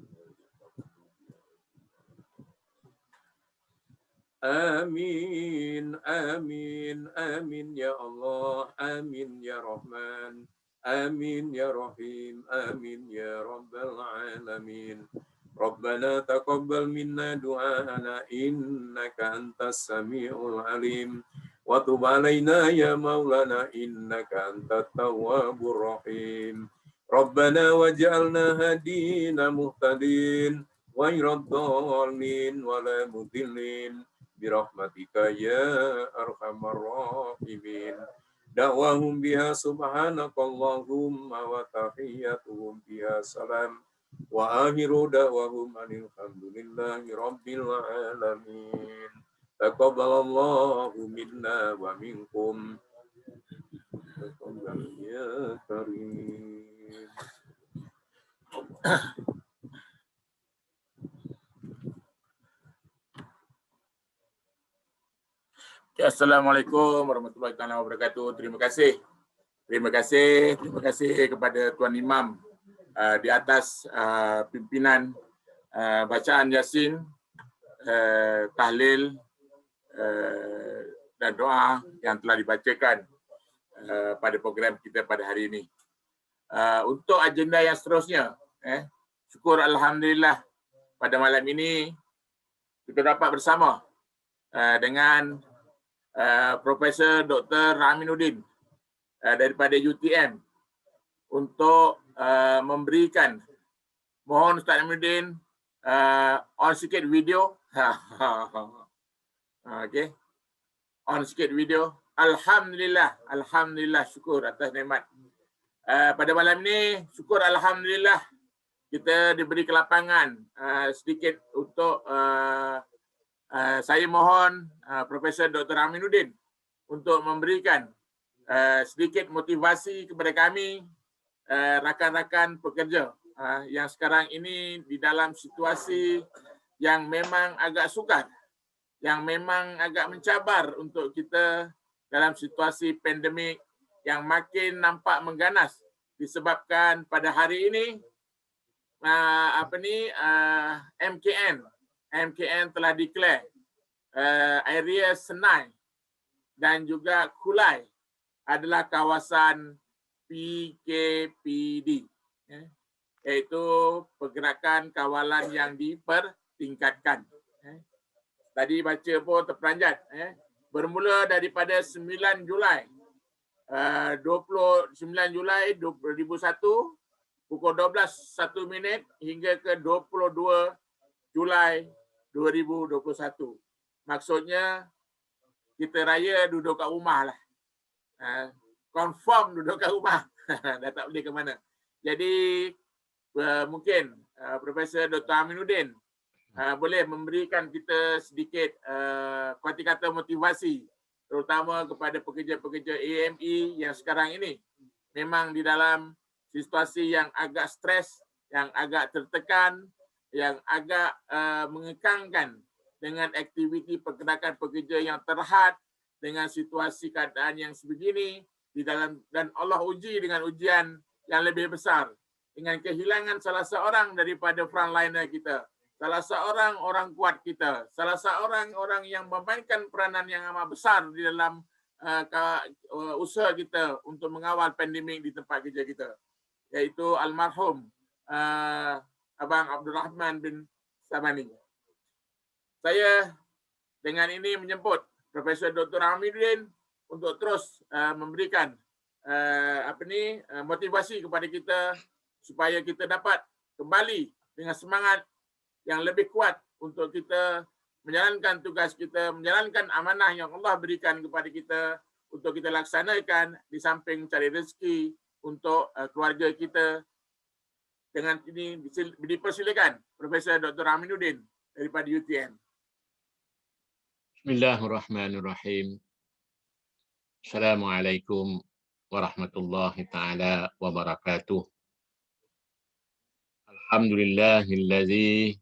B: Amin, amin, amin ya Allah, amin ya Rahman, amin ya Rahim, amin ya Rabbal Alamin. Rabbana taqabbal minna du'ana innaka antas sami'ul alim. Wa tub alaina ya maulana innaka antat tawwabur rahim. Rabbana waj'alna hadina muhtadin wa iraddallin wa la mudillin. Birahmatika ya arhamar rahimin. Da'wahum biha subhanakallahumma wa tahiyyatuhum biha salam. Wa akhiru da'wahum alhamdulillahi rabbil alamin. Taqabbalallahu minna wa minkum. Taqabbal ya karim.
A: Assalamualaikum warahmatullahi wabarakatuh. Terima kasih kepada Tuan Imam di atas pimpinan bacaan Yasin, tahlil dan doa yang telah dibacakan pada program kita pada hari ini. Untuk agenda yang seterusnya, syukur alhamdulillah pada malam ini kita dapat bersama dengan Profesor Dr. Aminuddin daripada UTM untuk memberikan, mohon Ustaz Aminuddin on sikit video. Okay. On sikit video. Alhamdulillah syukur atas nikmat. Pada malam ini syukur alhamdulillah kita diberi kelapangan sedikit untuk saya mohon Profesor Dr. Aminuddin untuk memberikan sedikit motivasi kepada kami rakan-rakan pekerja yang sekarang ini di dalam situasi yang memang agak sukar, yang memang agak mencabar untuk kita dalam situasi pandemik yang makin nampak mengganas disebabkan pada hari ini MKN telah declare area Senai dan juga Kulai adalah kawasan PKPD, iaitu pergerakan kawalan yang dipertingkatkan. Tadi baca pun terperanjat, bermula daripada 9 Julai 29 Julai 2001 pukul 12:01 hingga ke 22 Julai 2021. Maksudnya kita raya duduk kat rumah lah. Confirm duduk kat rumah. Dah tak boleh ke mana. Jadi mungkin Profesor Dr. Aminuddin boleh memberikan kita sedikit kata-kata motivasi terutama kepada pekerja-pekerja AME yang sekarang ini memang di dalam situasi yang agak stres, yang agak tertekan, yang agak mengekangkan dengan aktiviti pergerakan pekerja yang terhad dengan situasi keadaan yang sebegini di dalam, dan Allah uji dengan ujian yang lebih besar dengan kehilangan salah seorang daripada frontliner kita, salah seorang orang kuat kita, salah seorang orang yang memainkan peranan yang amat besar di dalam usaha kita untuk mengawal pandemik di tempat kerja kita, iaitu almarhum Abang Abdul Rahman bin Sabani. Saya dengan ini menjemput Profesor Dr. Aminuddin untuk terus memberikan motivasi kepada kita supaya kita dapat kembali dengan semangat yang lebih kuat untuk kita menjalankan tugas kita, menjalankan amanah yang Allah berikan kepada kita untuk kita laksanakan di samping cari rezeki untuk keluarga kita. Dengan ini dipersilakan Profesor Dr. Aminuddin daripada UTM.
C: Bismillahirrahmanirrahim. Assalamualaikum warahmatullahi taala wabarakatuh. Alhamdulillahilladzi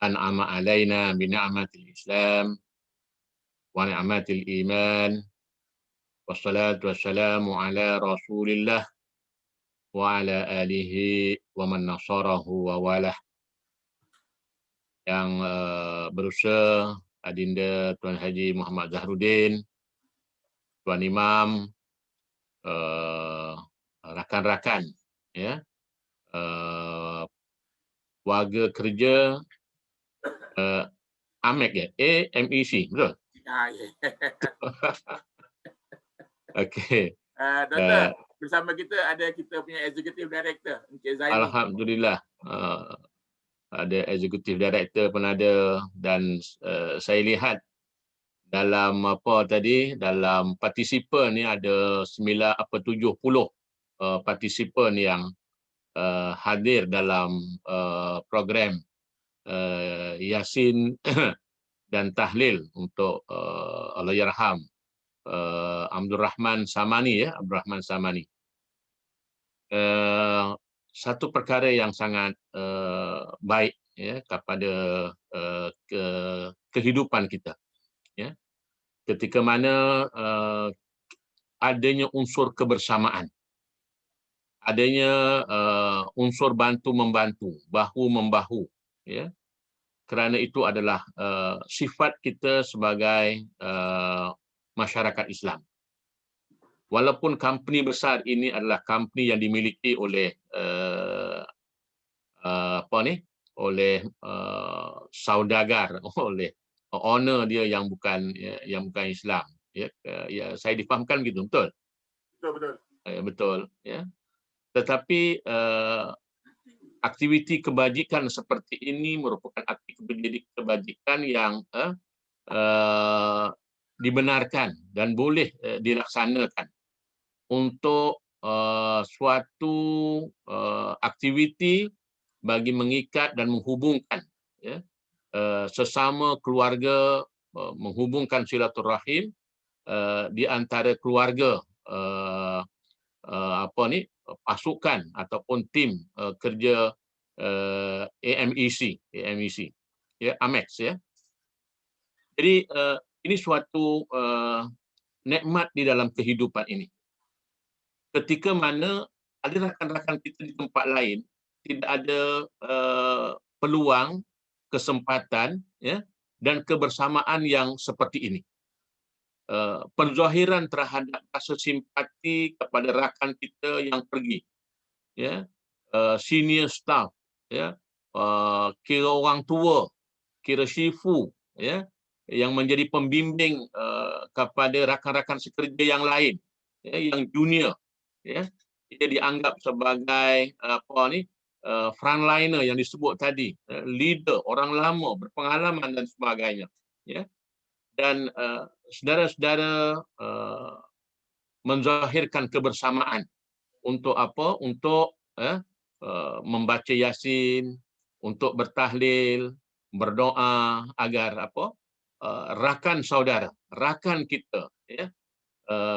C: an'ama alaina bi ni'matil Islam wa ni'matil iman. Wassalatu wassalamu ala Rasulillah wa ala alihi wa man nasarahu wa walah. Yang berusaha Adinda Tuan Haji Muhammad Zahruddin, Tuan Imam, rakan-rakan, ya, warga kerja AMEC, ya, AMEC, betul? Okey.
A: Doktor, bersama kita ada kita punya Executive Director, Encik Zaini.
C: Alhamdulillah. Ada Executive Director pun ada, dan saya lihat dalam dalam partisipan ni ada 70 partisipan yang hadir dalam program Yasin dan tahlil untuk Allahyarham Abdul Rahman Samani, ya, Abdul Rahman Samani. Satu perkara yang sangat baik, ya, kepada kehidupan kita, ya, ketika mana adanya unsur kebersamaan, adanya unsur bantu membantu, bahu membahu, ya, kerana itu adalah sifat kita sebagai masyarakat Islam. Walaupun company besar ini adalah company yang dimiliki oleh saudagar, oleh owner dia yang bukan Islam, ya, saya difahamkan gitu, betul?
A: Betul.
C: Betul, ya. Tetapi aktiviti kebajikan seperti ini merupakan aktiviti kebajikan yang dibenarkan dan boleh dilaksanakan untuk suatu aktiviti bagi mengikat dan menghubungkan, ya, sesama keluarga, menghubungkan silaturahim di antara keluarga pasukan ataupun tim kerja AMEC, ya, AMEC, ya. Jadi ini suatu nikmat di dalam kehidupan ini. Ketika mana ada rakan-rakan kita di tempat lain tidak ada peluang, kesempatan, ya, dan kebersamaan yang seperti ini. Penzahiran terhadap rasa simpati kepada rakan kita yang pergi, ya, senior staff, ya, kira orang tua, kira syifu, ya, yang menjadi pembimbing kepada rakan-rakan sekerja yang lain, ya, yang junior, ya, dia dianggap sebagai frontliner yang disebut tadi, leader, orang lama, berpengalaman dan sebagainya, ya. Dan saudara-saudara menzahirkan kebersamaan untuk apa? Untuk membaca Yasin, untuk bertahlil, berdoa agar apa? Rakan saudara, rakan kita, ya,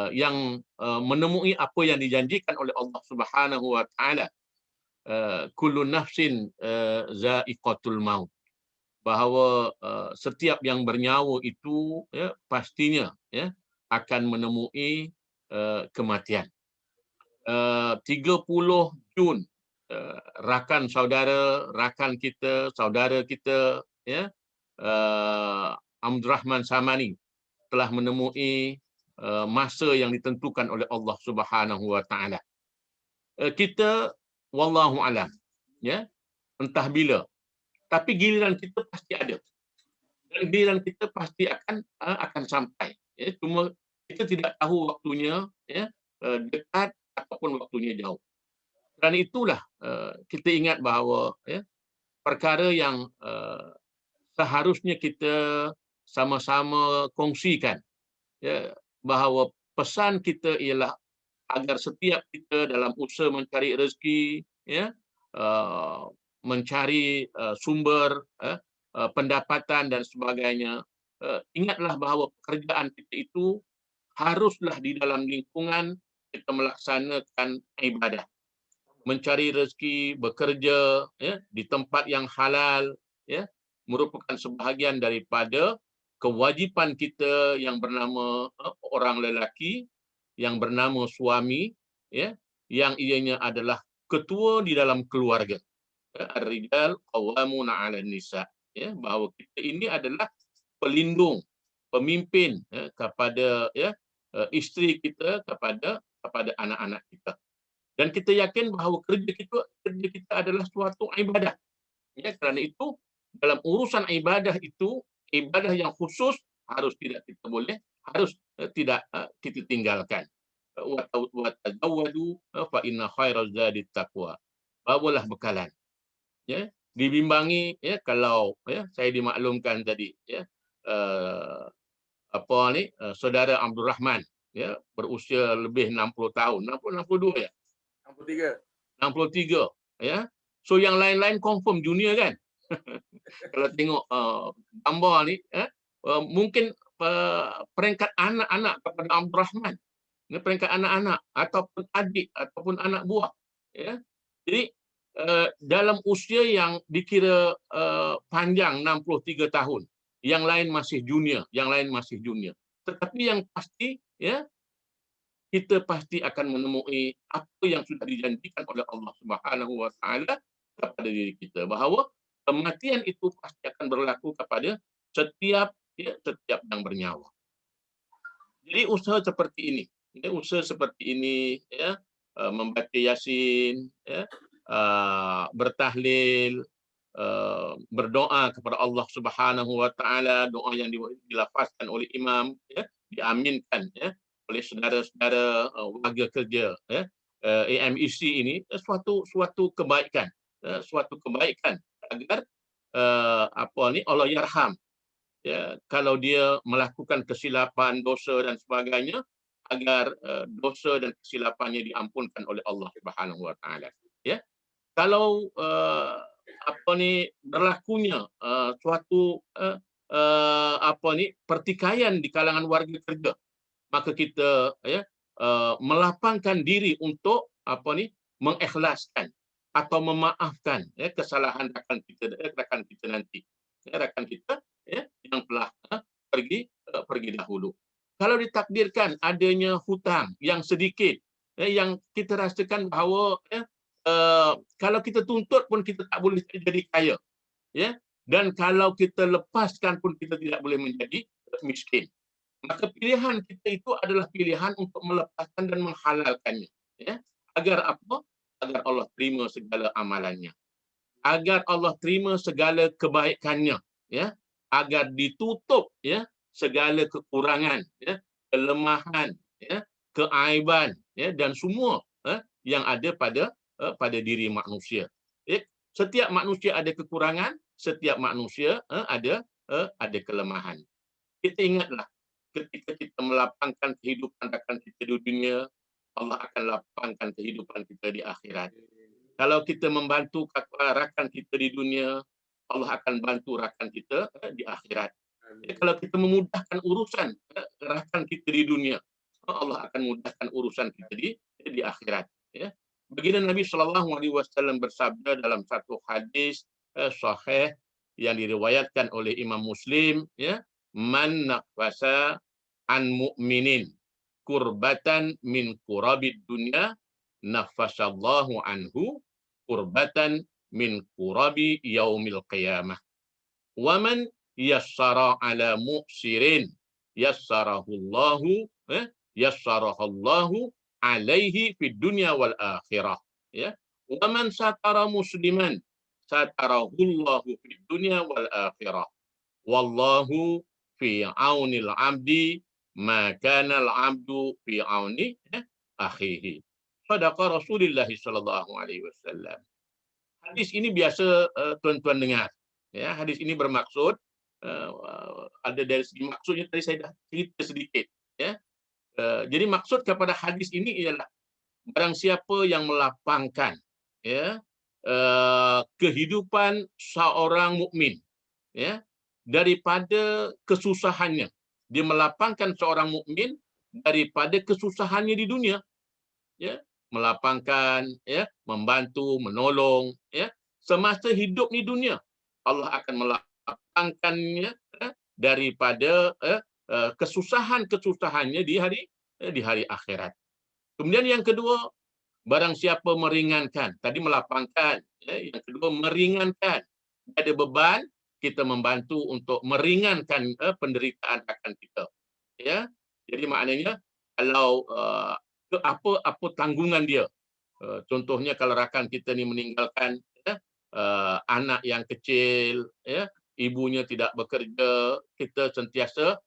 C: yang menemui apa yang dijanjikan oleh Allah Subhanahu wa taala, kullu nafsin za'iqatul maut, bahawa setiap yang bernyawa itu, ya, pastinya, ya, akan menemui kematian. 30 Jun, rakan saudara, rakan kita, saudara kita, ya, Abdul Rahman Samani telah menemui masa yang ditentukan oleh Allah Subhanahu wa taala. Kita wallahu alam, ya, entah bila, tapi giliran kita pasti ada. Dan giliran kita pasti akan sampai. Ya, cuma kita kita tidak tahu waktunya ya dekat ataupun waktunya jauh. Dan itulah kita ingat bahawa ya perkara yang seharusnya kita sama-sama kongsikan, ya, bahawa pesan kita ialah agar setiap kita dalam usaha mencari rezeki, ya, mencari sumber pendapatan dan sebagainya, ingatlah bahawa pekerjaan kita itu haruslah di dalam lingkungan kita melaksanakan ibadah, mencari rezeki, bekerja ya di tempat yang halal, ya, merupakan sebahagian daripada kewajipan kita yang bernama orang lelaki, yang bernama suami, ya, yang ianya adalah ketua di dalam keluarga. Ar-rijal qawwamuna 'alan nisa, ya, bahawa kita ini adalah pelindung, pemimpin ya, kepada ya isteri kita, kepada anak-anak kita. Dan kita yakin bahawa kerja kita adalah suatu ibadah. Ya, kerana itu dalam urusan ibadah itu, ibadah yang khusus harus tidak kita tinggalkan. Wa tazawwadu fa inna khairaz zadi taqwa. Bawalah bekalan. Ya, dibimbangi ya kalau ya saya dimaklumkan tadi ya saudara Abdul Rahman ya berusia lebih 60 tahun, 62 ya. 63 ya. So yang lain-lain confirm junior kan. Kalau tengok gambar ni mungkin peringkat anak-anak kepada Abdul Rahman. Ini peringkat anak-anak ataupun adik ataupun anak buah ya. Jadi dalam usia yang dikira panjang 63 tahun, yang lain masih junior, tetapi yang pasti ya kita pasti akan menemui apa yang sudah dijanjikan oleh Allah Subhanahu wa taala kepada diri kita, bahawa kematian itu pasti akan berlaku kepada setiap yang bernyawa. Jadi usaha seperti ini ya, membaca Yasin ya, bertahlil, berdoa kepada Allah Subhanahu wa taala, doa yang dilafazkan oleh imam ya, diaminkan ya oleh saudara-saudara warga kerja ya, AMEC ini suatu kebaikan, agar Allah yarham ya, kalau dia melakukan kesilapan, dosa dan sebagainya, agar dosa dan kesilapannya diampunkan oleh Allah Subhanahu wa taala ya. Kalau berlakunya suatu pertikaian di kalangan warga kerja, maka kita ya melapangkan diri untuk mengikhlaskan atau memaafkan ya kesalahan rakan kita nanti, ya, rakan kita ya yang telah pergi dahulu. Kalau ditakdirkan adanya hutang yang sedikit ya, yang kita rasakan bahawa ya, kalau kita tuntut pun kita tak boleh jadi kaya ya, dan kalau kita lepaskan pun kita tidak boleh menjadi miskin, maka pilihan kita itu adalah pilihan untuk melepaskan dan menghalalkannya ya, agar apa? Agar Allah terima segala amalannya, agar Allah terima segala kebaikannya ya, agar ditutup ya segala kekurangan ya, kelemahan ya, keaiban ya, dan semua yang ada pada diri manusia. Setiap manusia ada kekurangan, setiap manusia ada kelemahan. Kita ingatlah, ketika kita melapangkan kehidupan rakan kita di dunia, Allah akan lapangkan kehidupan kita di akhirat. Kalau kita membantu rakan kita di dunia, Allah akan bantu rakan kita di akhirat. Kalau kita memudahkan urusan rakan kita di dunia, Allah akan mudahkan urusan kita di akhirat. Ya. Baginda Nabi SAW bersabda dalam satu hadis sahih yang diriwayatkan oleh Imam Muslim, ya, man nafasa an mu'minin kurbatan min kurabid dunya nafasallahu anhu kurbatan min kurabi yaumil qiyamah. Wa man yassara ala mu'sirin yassarahallahu alaihi fid dunya wal akhirah. Ya. Wa man satara musliman satarahullahu fid dunya wal akhirah. Wallahu fi aunil abdi ma kana al-'abdu fi 'auni akhihi. Sadaqa Rasulullah sallallahu alaihi wasallam. Hadis ini biasa tuan-tuan dengar. Ya, hadis ini bermaksud ada dari segi maksudnya tadi saya dah cerita sedikit. Ya, jadi maksud kepada hadis ini ialah barang siapa yang melapangkan ya kehidupan seorang mukmin ya daripada kesusahannya, dia melapangkan seorang mukmin daripada kesusahannya di dunia, ya, melapangkan ya, membantu, menolong ya semasa hidup di dunia. Allah akan melapangkannya daripada kesusahan-kesusahannya di hari akhirat. Kemudian yang kedua, barang siapa meringankan, tadi melapangkan, ya, yang kedua meringankan. Ada beban, kita membantu untuk meringankan penderitaan rakan kita. Ya, jadi maknanya kalau apa tanggungan dia. Contohnya kalau rakan kita ni meninggalkan anak yang kecil, ya, ibunya tidak bekerja, kita sentiasa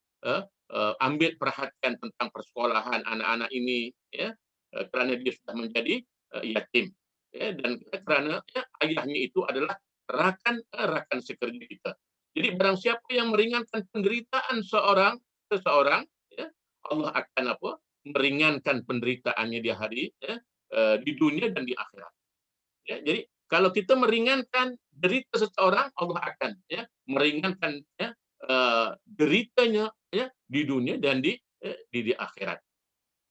C: ambil perhatian tentang persekolahan anak-anak ini, ya, kerana dia sudah menjadi yatim, ya, dan kerana ya, ayahnya itu adalah rakan sekerja kita. Jadi barang siapa yang meringankan penderitaan seseorang, ya, Allah akan meringankan penderitaannya di hari di dunia dan di akhirat. Ya, jadi kalau kita meringankan derita seseorang, Allah akan ya meringankan ya deritanya ya di dunia dan di akhirat.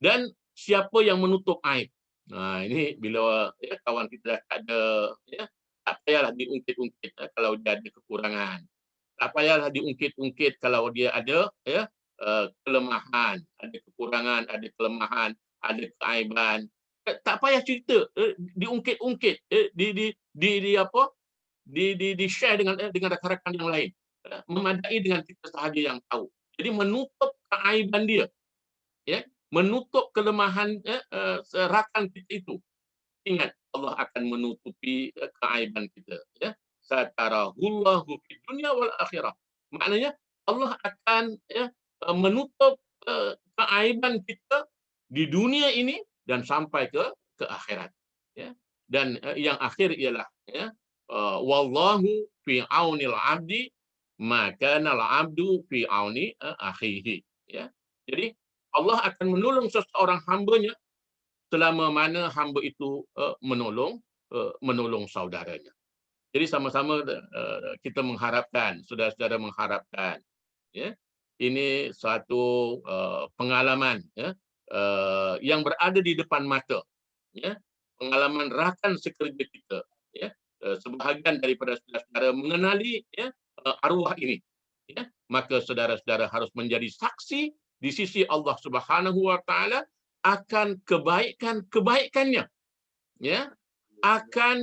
C: Dan siapa yang menutup aib? Nah, ini bila ya, kawan kita tak ada ya, tak payahlah diungkit-ungkit kalau dia ada kekurangan. Tak payahlah diungkit-ungkit kalau dia ada ya kelemahan, ada kekurangan, ada kelemahan, ada keaiban. Tak payah cerita, diungkit-ungkit, di share dengan rakan-rakan yang lain. Memadai dengan kita sahaja yang tahu. Jadi menutup keaiban dia, ya, menutup kelemahan rakan kita itu. Ingat, Allah akan menutupi keaiban kita, ya. Satarahullahu fid dunya wal akhirah. Maknanya Allah akan ya menutup keaiban kita di dunia ini dan sampai ke akhirat, ya. Dan yang akhir ialah ya wallahu fi aunil abdi maka nal abdu fi auni akhihi, ya. Jadi Allah akan menolong seseorang hambanya selama mana hamba itu menolong saudaranya. Jadi sama-sama kita mengharapkan, saudara-saudara mengharapkan, ya, ini suatu pengalaman ya yang berada di depan mata, ya, pengalaman rakan sekerja kita, ya. Sebahagian daripada saudara-saudara mengenali ya arwah ini, ya, maka saudara-saudara harus menjadi saksi di sisi Allah Subhanahu wa taala akan kebaikannya, ya, akan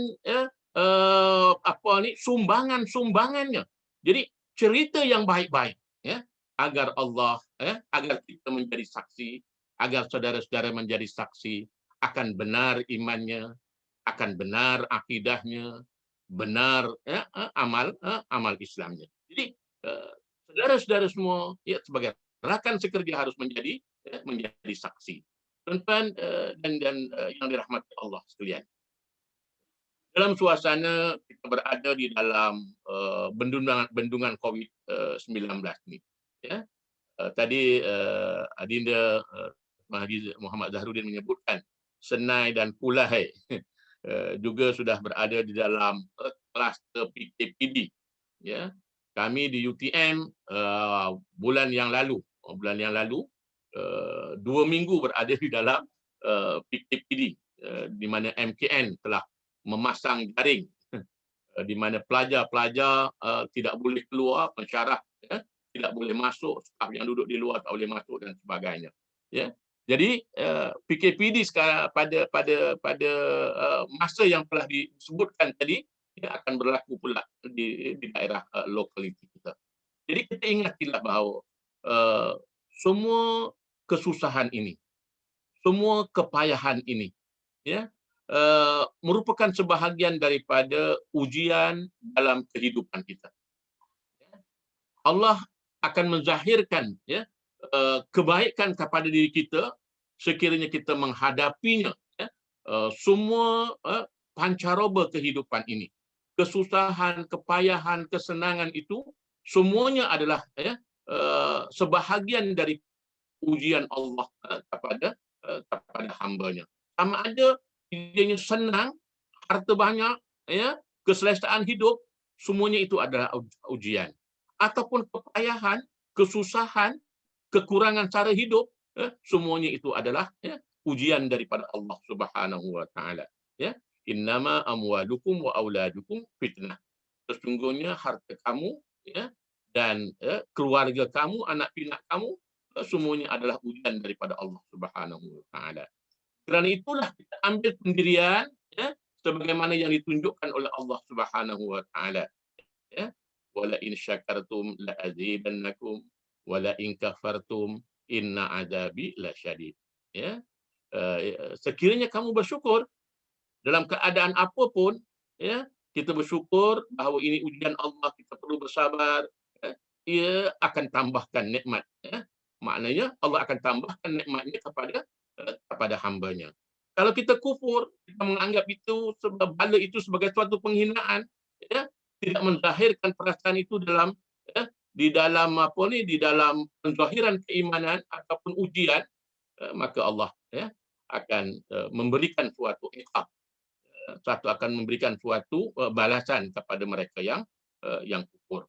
C: sumbangannya. Jadi cerita yang baik-baik, ya, agar Allah agar kita menjadi saksi, agar saudara-saudara menjadi saksi akan benar imannya, akan benar akidahnya, benar amal Islamnya. Jadi saudara-saudara semua ya sebagai rakan sekerja harus menjadi saksi. Tuan-tuan dan yang dirahmati Allah sekalian. Dalam suasana kita berada di dalam bendungan COVID-19 ini, ya. Tadi Adinda Mahdi Muhammad Zahruddin menyebutkan Senai dan Pulai juga sudah berada di dalam kluster PKPD, ya. Kami di UTM bulan yang lalu 2 minggu berada di dalam PKPD, di mana MKN telah memasang jaring di mana pelajar-pelajar tidak boleh keluar, pensyarah tidak boleh masuk, staf yang duduk di luar tak boleh masuk dan sebagainya, ya. Jadi PKPD sekarang pada masa yang telah disebutkan tadi ya, akan berlaku pula di daerah lokaliti kita. Jadi kita ingatilah bahawa semua kesusahan ini, semua kepayahan ini, ya, merupakan sebahagian daripada ujian dalam kehidupan kita. Allah akan menzahirkan ya kebaikan kepada diri kita sekiranya kita menghadapinya, ya. Semua pancaroba kehidupan ini, kesusahan, kepayahan, kesenangan itu semuanya adalah, ya, sebahagian dari ujian Allah kepada hambanya. Sama ada ianya senang, harta banyak, ya, keselesaan hidup, semuanya itu adalah ujian. Ataupun kepayahan, kesusahan, kekurangan cara hidup, ya, semuanya itu adalah, ya, ujian daripada Allah Subhanahu wa taala, ya. Innama amwalukum wa auladukum fitnah. Sesungguhnya harta kamu, ya, dan keluarga kamu, anak pinak kamu, semuanya adalah ujian daripada Allah Subhanahu wa taala. Kerana itulah kita ambil pendirian, ya, sebagaimana yang ditunjukkan oleh Allah Subhanahu wa taala, ya. Wala in syakartum la azidannakum wala in kafartum inna azabi lasyadid, ya. Sekiranya kamu bersyukur dalam keadaan apapun, ya, kita bersyukur bahawa ini ujian Allah, kita perlu bersabar, ya, ia akan tambahkan nikmat, ya. Maknanya Allah akan tambahkan nikmatnya kepada hambanya. Kalau kita kufur, kita menganggap itu bala itu sebagai suatu penghinaan, ya, tidak menzahirkan perasaan itu dalam, ya, di dalam penzahiran keimanan ataupun ujian, maka Allah, ya, akan memberikan suatu iqab, akan memberikan suatu balasan kepada mereka yang kufur.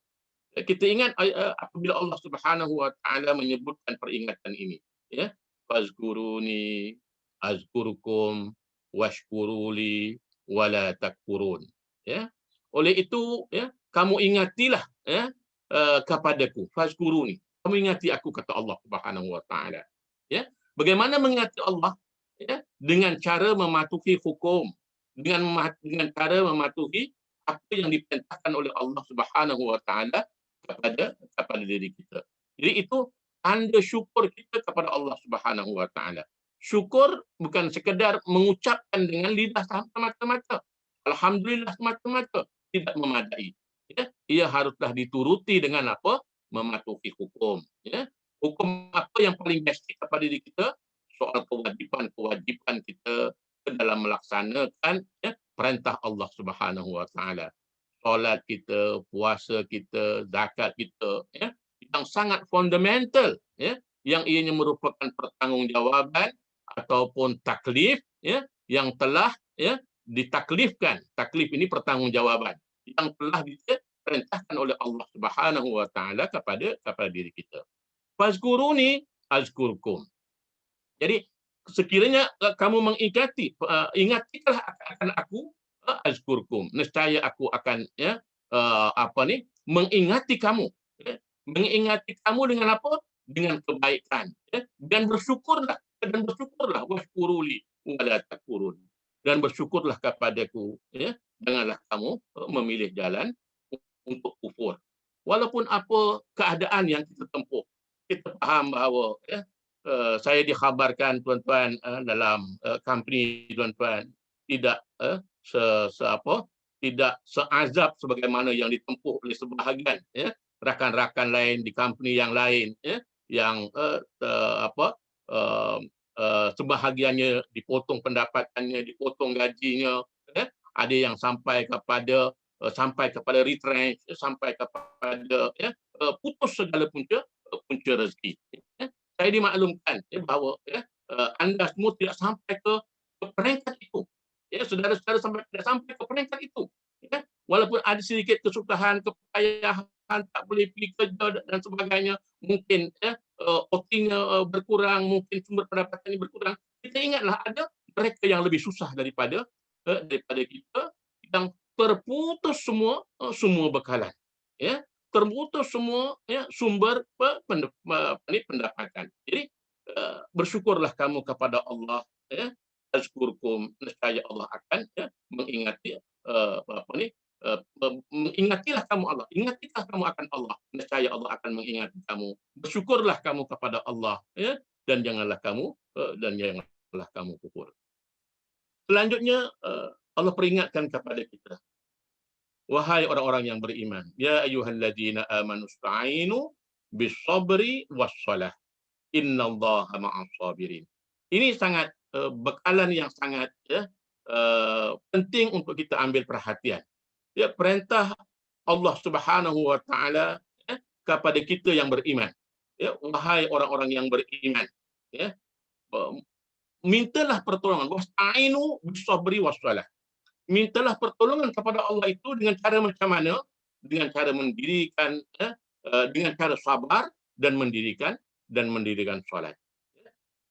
C: Kita ingat apabila Allah Subhanahu wa taala menyebutkan peringatan ini, ya, fazkuruni azkurukum washkuruli wala takfurun, ya. Oleh itu, ya, kamu ingatilah, ya, kepadaku, fazkuruni, kamu ingati aku, kata Allah Subhanahu wa taala, ya. Bagaimana mengingati Allah, ya? Dengan cara mematuhi hukum, dengan cara mematuhi apa yang diperintahkan oleh Allah Subhanahu wa taala kepada diri kita. Jadi itu tanda syukur kita kepada Allah Subhanahu wa taala. Syukur bukan sekedar mengucapkan dengan lidah semata-mata, alhamdulillah semata-mata, tidak memadai, ya. Ia haruslah dituruti dengan apa? Mematuhi hukum, ya. Hukum apa yang paling basic kepada diri kita? Soal kewajipan kita dalam melaksanakan, ya, perintah Allah Subhanahu wa taala. Solat kita, puasa kita, zakat kita, ya, yang sangat fundamental, ya, yang ianya merupakan pertanggungjawaban ataupun taklif, ya, yang telah, ya, ditaklifkan. Taklif ini pertanggungjawaban yang telah diperintahkan oleh Allah Subhanahu wa taala kepada diri kita. Fazkuruni azkurkum. Jadi sekiranya kamu mengingati, ingatilah akan aku, azkurkum, nescaya aku akan, ya, mengingati kamu, ya. Mengingati kamu dengan apa? Dengan kebaikan, ya. Dan bersyukurlah washkuruli wala takfurun, dan bersyukurlah kepadaku, ya. Janganlah kamu memilih jalan untuk kufur. Walaupun apa keadaan yang kita tempuh, kita faham bahawa, ya, saya dikhabarkan tuan-tuan, dalam company tuan-tuan tidak tidak seazab sebagaimana yang ditempuh oleh sebahagian, ya, rakan-rakan lain di company yang lain, ya, yang sebahagiannya dipotong pendapatannya, dipotong gajinya, ya. Ada yang sampai kepada retrench, sampai kepada, ya, putus segala punca rezeki, ya. Saya dimaklumkan, ya, bahawa, ya, anda semua tidak sampai ke peringkat itu, ya, saudara-saudara tidak sampai ke peringkat itu, ya. Walaupun ada sedikit kesusahan, kepayahan, tak boleh pergi kerja dan sebagainya, mungkin, ya, OT-nya berkurang, mungkin sumber pendapatannya berkurang. Kita ingatlah ada mereka yang lebih susah daripada kita, yang terputus semua bekalan, ya. Terputus semua, ya, sumber pendapatan. Jadi bersyukurlah kamu kepada Allah, ya, azkurkum, nescaya Allah akan, ya, mengingati, mengingatilah kamu Allah, ingatilah kamu akan Allah, nescaya Allah akan mengingati kamu. Bersyukurlah kamu kepada Allah, ya, dan janganlah kamu kufur. Selanjutnya Allah peringatkan kepada kita, wahai orang-orang yang beriman, ya ayyuhalladzina amanu sta'inu bis-sabri was-salah. innallaha ma'as sabirin. Ini sangat bekalan yang sangat penting untuk kita ambil perhatian. Ya, perintah Allah Subhanahu wa taala kepada kita yang beriman. Ya, wahai orang-orang yang beriman, ya, mintalah pertolongan. Wasta'inu bis-sabri was-salah. Mintalah pertolongan kepada Allah itu dengan cara macam mana? Dengan cara mendirikan dengan cara sabar dan mendirikan salat.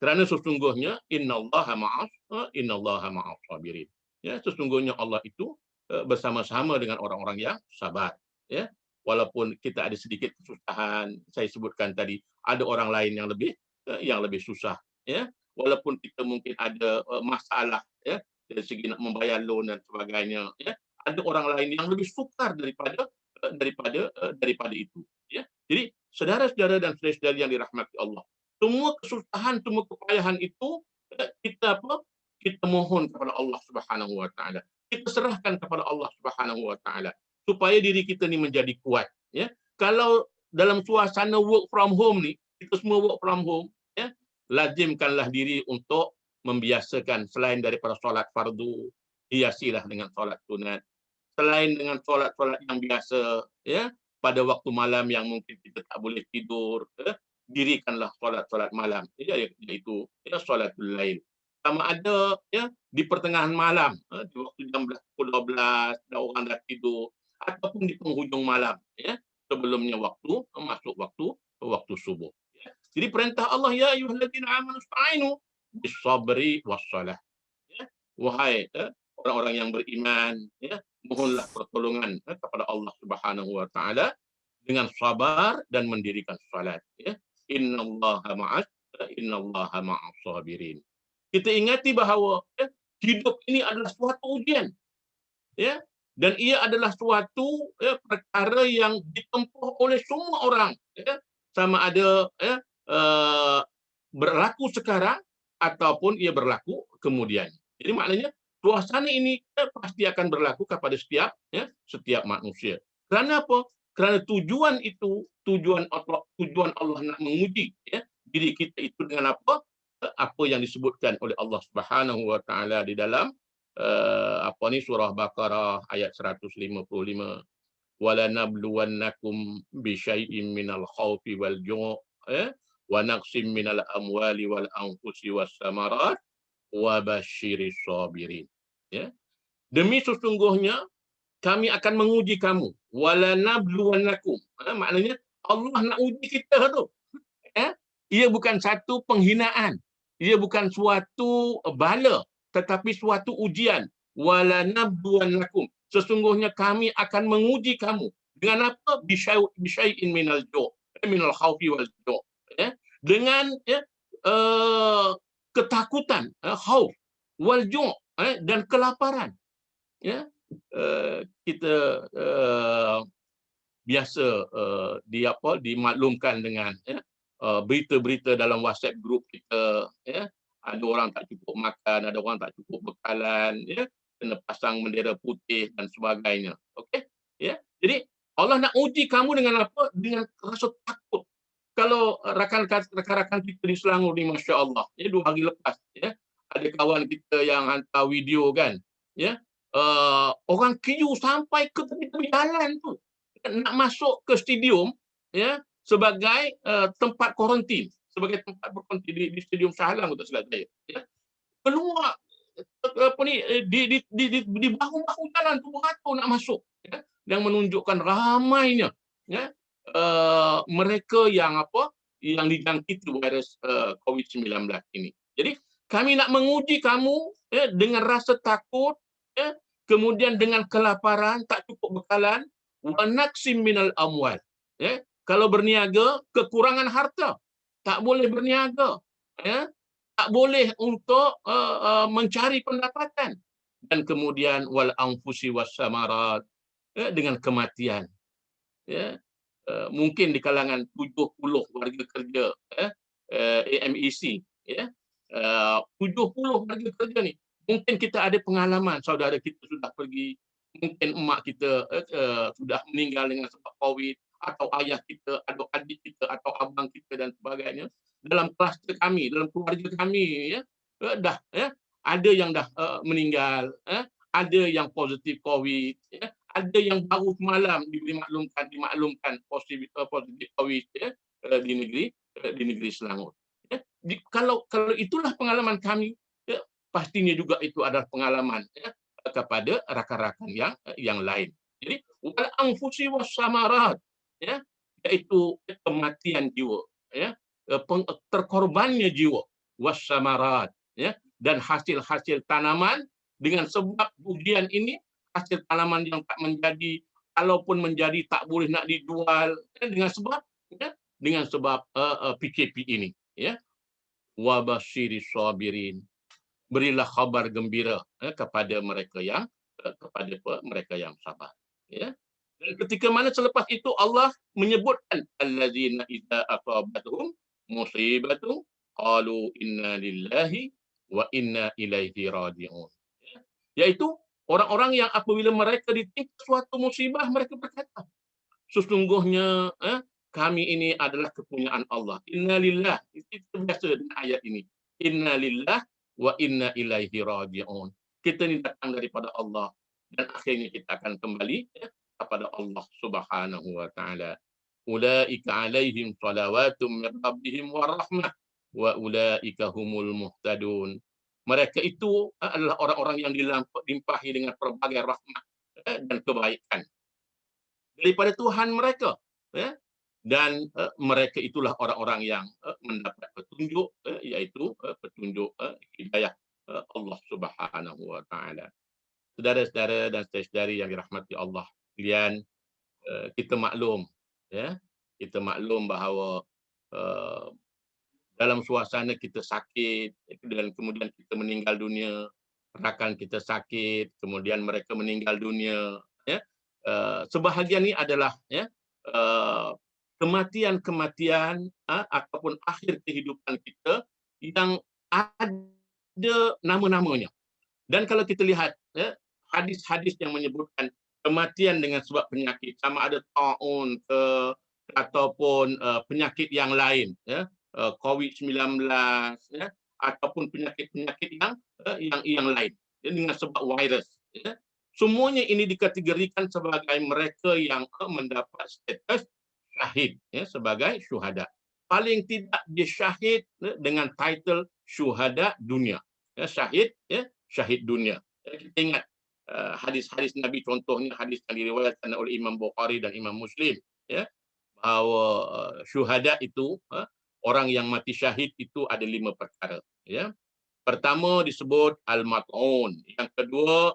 C: Kerana sesungguhnya innallaha ma'as sabirin. Ya, sesungguhnya Allah itu bersama-sama dengan orang-orang yang sabar. Ya, walaupun kita ada sedikit kesusahan, saya sebutkan tadi, ada orang lain yang lebih susah. Ya, walaupun kita mungkin ada masalah, ya, dari segi nak membayar loan dan sebagainya. Ya, ada orang lain yang lebih sukar daripada itu. Ya, jadi saudara-saudara dan saudara-saudari yang dirahmati Allah, semua kesusahan, semua kepayahan itu kita mohon kepada Allah Subhanahu wa taala. Kita serahkan kepada Allah Subhanahu wa taala supaya diri kita ni menjadi kuat, ya. Kalau dalam suasana work from home ni, kita semua work from home, ya, lazimkanlah diri untuk membiasakan selain daripada solat fardu, hiasilah dengan solat sunat. Selain dengan solat-solat yang biasa, ya, pada waktu malam yang mungkin kita tak boleh tidur, ya, dirikanlah solat-solat malam, iaitu solatul lail. Sama ada, ya, di pertengahan malam, di waktu jam 12 orang dah tidur, ataupun di penghujung malam, ya, sebelumnya masuk waktu subuh. Ya. Jadi perintah Allah, ya ayyuhalladzina amanu ista'inu bis-sabri was-salah. Ya. Wahai orang-orang yang beriman, ya, mohonlah pertolongan kepada Allah Subhanahu wa taala dengan sabar dan mendirikan salat, ya. Innallaha ma'as sabirin. Kita ingati bahawa hidup ini adalah suatu ujian, ya, dan ia adalah suatu perkara yang ditempuh oleh semua orang, ya, sama ada berlaku sekarang ataupun ia berlaku kemudian. Jadi maknanya suasana ini pasti akan berlaku kepada setiap manusia. Kerana apa? Kerana tujuan Allah nak menguji, ya, diri kita itu dengan apa? Apa yang disebutkan oleh Allah Subhanahu wa taala di dalam surah Baqarah ayat 155. Wala nabluwannakum bi syai'in minal khaufi wal ju' wa naqsim minal amwali wal anfusi was samarat wa basyiris sabirin. Ya. Demi sesungguhnya kami akan menguji kamu. Wala nabluwannakum. Maknanya Allah nak uji kita tu. Ya? Ia bukan satu penghinaan. Ia bukan suatu bala, tetapi suatu ujian. Wala nabluwannakum. Sesungguhnya kami akan menguji kamu. Dengan apa? Bisyai'in minal ju', minal khaufi wal ju'. Ya? Dengan ketakutan, khauf, wal ju', dan kelaparan. Ya? Kita biasa dimaklumkan dengan berita-berita dalam WhatsApp group kita, ya, ada orang tak cukup makan, ada orang tak cukup bekalan, ya, kena pasang bendera putih dan sebagainya. Okey, ya. Jadi Allah nak uji kamu dengan apa? Dengan rasa takut. Kalau rakan-rakan kita di Selangor ni, masya-Allah, ya, 2 hari lepas, ya, ada kawan kita yang hantar video kan, ya, orang queue sampai ke tepi-tepi jalan tu nak masuk ke stadium, ya, sebagai tempat kuarantin, sebagai tempat berkuarantin di stadium Shah Alam, untuk silap saya, ya. Keluar di bahu-bahu jalan tu beratur nak masuk, ya, yang menunjukkan ramainya, ya, mereka yang dijangkiti virus COVID-19 ini. Jadi kami nak menguji kamu, ya, dengan rasa takut, ya, kemudian dengan kelaparan, tak cukup bekalan, wa naqsim minal amwal. Ya, kalau berniaga, kekurangan harta, tak boleh berniaga, ya, tak boleh untuk mencari pendapatan, dan kemudian wal anfusi was samarat, ya, dengan kematian. Ya, mungkin di kalangan 70 warga kerja, ya, AMEC, ya, 70 warga kerja ni, mungkin kita ada pengalaman, saudara kita sudah pergi, mungkin emak kita sudah meninggal dengan sebab COVID, atau ayah kita, atau adik kita, atau abang kita dan sebagainya. dalam kluster kami, dalam keluarga kami, ya, dah, ya, ada yang dah meninggal, ada yang positif COVID, ya, ada yang baru semalam dimaklumkan positif COVID, ya, di negeri Selangor. Ya, kalau itulah pengalaman kami, ya, pastinya juga itu adalah pengalaman, ya, kepada rakan-rakan yang lain. Jadi wal anfusi was samarat, ya, yaitu kematian jiwa, ya, terkorbannya jiwa, was samarat, ya, dan hasil-hasil tanaman. Dengan sebab ujian ini, hasil tanaman yang tak menjadi, kalaupun menjadi tak boleh nak dijual, ya, dengan sebab PKP ini, ya. Wa basyiris sabirin, berilah khabar gembira, kepada mereka yang sabar, ya. Dan ketika mana selepas itu Allah menyebutkan allazina idza asabatuhum musibatun qalu inna lillahi wa inna ilaihi raji'un. Yaitu orang-orang yang apabila mereka ditimpa suatu musibah, mereka berkata, sesungguhnya kami ini adalah kepunyaan Allah. Inna lillah, itu biasa dengan ayat ini. Inna lillah wa inna ilaihi raji'un. Kita ini datang daripada Allah dan akhirnya kita akan kembali, ya, kepada Allah Subhanahu wa taala. Ulaika alaihim salawatum min rabbihim wa rahmah wa ulaika humul muhtadun. Mereka itu adalah orang-orang yang dilimpahi dengan pelbagai rahmat dan kebaikan daripada Tuhan mereka, ya. Dan mereka itulah orang-orang yang mendapat petunjuk, yaitu petunjuk hidayah Allah Subhanahu wa taala. Saudara-saudara dan saudari yang dirahmati Allah sekalian, kita maklum, ya, kita maklum bahawa dalam suasana kita sakit dan kemudian kita meninggal dunia, rakan kita sakit, kemudian mereka meninggal dunia, ya. Sebahagian ini adalah, ya, kematian-kematian ataupun akhir kehidupan kita yang ada nama-namanya. Dan kalau kita lihat, ya, hadis-hadis yang menyebutkan kematian dengan sebab penyakit, sama ada taun ataupun penyakit yang lain, ya, COVID-19, ya, ataupun penyakit-penyakit yang lain, ya, dengan sebab virus, ya. Semuanya ini dikategorikan sebagai mereka yang mendapat status syahid, ya, sebagai syuhada. Paling tidak dia syahid, ya, dengan title syuhada dunia, ya, syahid, ya, syahid dunia. Kita ingat hadis-hadis Nabi, contohnya hadis yang diriwayatkan oleh Imam Bukhari dan Imam Muslim, ya, bahawa syuhada itu, orang yang mati syahid itu ada 5 perkara, ya. Pertama disebut al-mat'un, yang kedua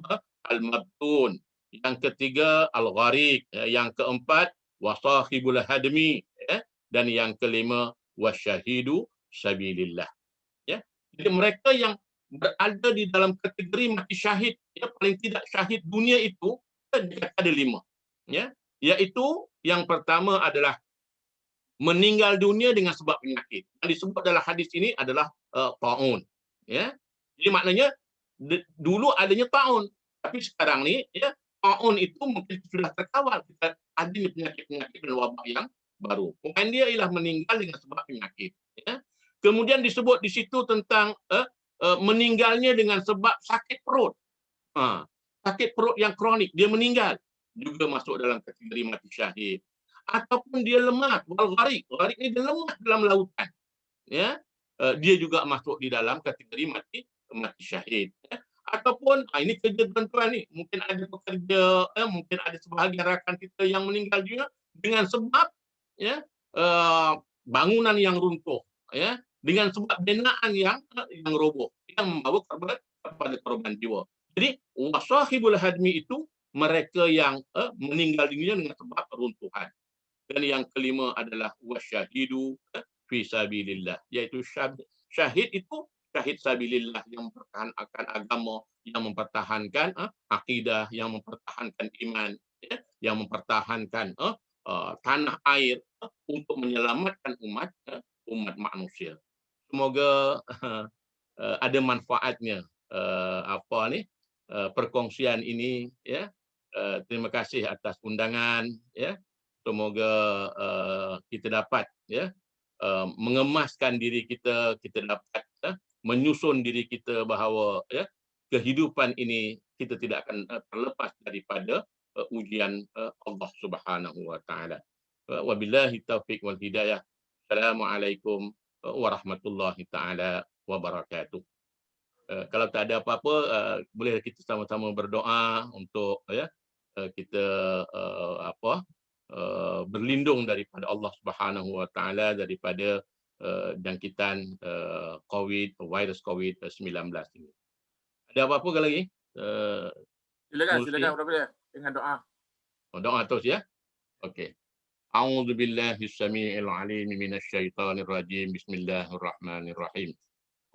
C: al-mabtun, yang ketiga al-gharik, yang keempat wasahibul hadmi, ya, dan yang kelima wasyahidu sabilillah, ya. Jadi mereka yang berada di dalam kategori mati syahid, ya, paling tidak syahid dunia itu ada 5, ya, iaitu yang pertama adalah meninggal dunia dengan sebab penyakit. Yang disebut dalam hadis ini adalah taun, ya. Jadi maknanya dulu adanya taun, tapi sekarang ni, ya, taun itu mungkin sudah terkawal, kita adanya penyakit-penyakit dan wabak yang baru. Kemudian dia ialah meninggal dengan sebab penyakit, ya. Kemudian disebut di situ tentang meninggalnya dengan sebab sakit perut. Sakit perut yang kronik, dia meninggal, juga masuk dalam kategori mati syahid. Ataupun dia lemah, wal gharik. Gharik ni dia lemah dalam lautan, ya. Dia juga masuk di dalam kategori mati syahid, ya. Ataupun ini kerja tuan-tuan ni, mungkin ada pekerja, mungkin ada sebahagian rakan kita yang meninggal juga dengan sebab, ya, bangunan yang runtuh, ya, dengan sebab binaan yang roboh, yang membawa kepada korban jiwa. Jadi wasahibul hadmi itu mereka yang meninggal dunia dengan sebab runtuhan. Dan yang kelima adalah wasyahidu fi sabilillah, iaitu syahid itu syahid sabilillah, yang mempertahankan agama, yang mempertahankan akidah, yang mempertahankan iman, ya, yang mempertahankan tanah air untuk menyelamatkan umat manusia. Semoga ada manfaatnya perkongsian ini, ya. Terima kasih atas undangan, ya. Semoga kita dapat, ya, mengemaskan diri kita, kita dapat menyusun diri kita bahawa kehidupan ini kita tidak akan terlepas daripada ujian Allah Subhanahu wa taala. Wabillahi taufiq wal hidayah. Assalamualaikum warahmatullahi taala wabarakatuh. Kalau tak ada apa-apa, boleh kita sama-sama berdoa untuk kita berlindung daripada Allah Subhanahu wa taala daripada jangkitan virus COVID-19 ini. Ada apa-apa lagi?
A: Silakan Prof dengan doa.
C: Doa terus ya. Okey. A'udzu billahi samii'il 'aliim minasy syaithaanir rajiim. Bismillahirrahmanirrahim.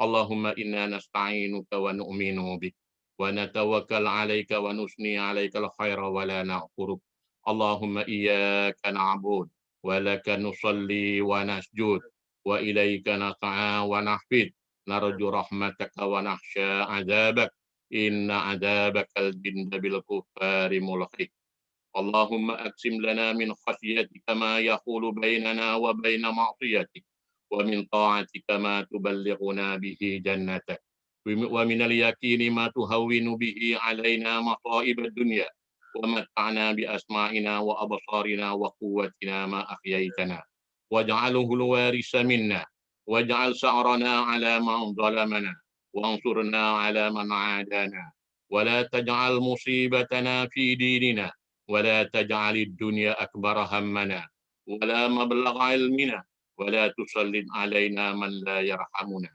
C: Allahumma inna nasta'inuka wa nu'minu bik wa natawakkal 'alaika wa nusni 'alaikal khaira wa la na'furuk. Allahumma iyyaka na'budu wa laka nusalli wa nasjud wa ilaika nas'a wa nahfid. Narju rahmataka wa nakhsha 'adzabak. Inna 'adzabakal jinda bil kuffari mulhiq. Allahumma aqsim lana min khasyatika ma yahulu bainana wa baina ma'siyatik wa min ta'atika ma tuballighuna bihi jannatak wa min al-yaqini ma tuhawwinu bihi 'alaina masa'ib ad-dunya wa mat'ana bi asma'ina wa absarina wa quwwatina ma ahyaytana waj'alhu al-warisa minna waj'al sa'rana 'ala man zalamana wansurna 'ala man 'adana wa la taj'al musibatana fi dinina ولا تجعل الدنيا أكبر همنا ولا مبلغ علمنا ولا تسلط علينا من لا يرحمنا.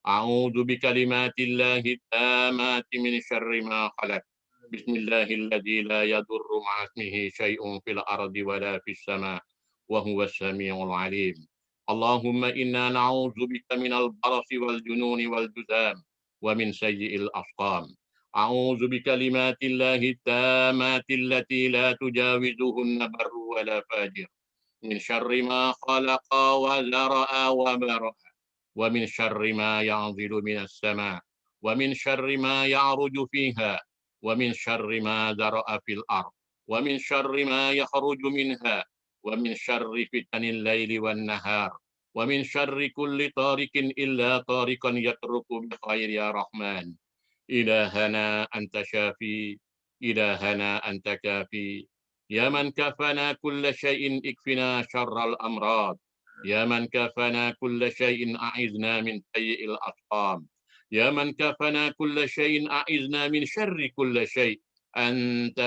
C: أعوذ بكلمات الله التامات من شر ما خلق. بسم الله الذي لا يضر مع اسمه شيء في الأرض ولا في السماء وهو السميع العليم. اللهم إنا نعوذ بك من البرص والجنون والجذام ومن سيء الأسقام. أعوذ بكلمات الله التامات التي لا تجاوزهن بر ولا فاجر من شر ما خلق وزرع وبرأ ومن شر ما ينزل من السماء ومن شر ما يعرج فيها ومن شر ما ذرأ في الأرض ومن شر ما يخرج منها ومن شر فتن الليل والنهار ومن شر كل طارق إلا طارقا يترك بخير يا رحمن. إلهنا أنت شافي إلهنا أنت كافي يا من كفنا كل شيء اكفنا شر الأمراض يا من كفنا كل شيء أعذنا من سيء الأسقام يا من كفنا كل شيء أعذنا من شر كل شيء أنت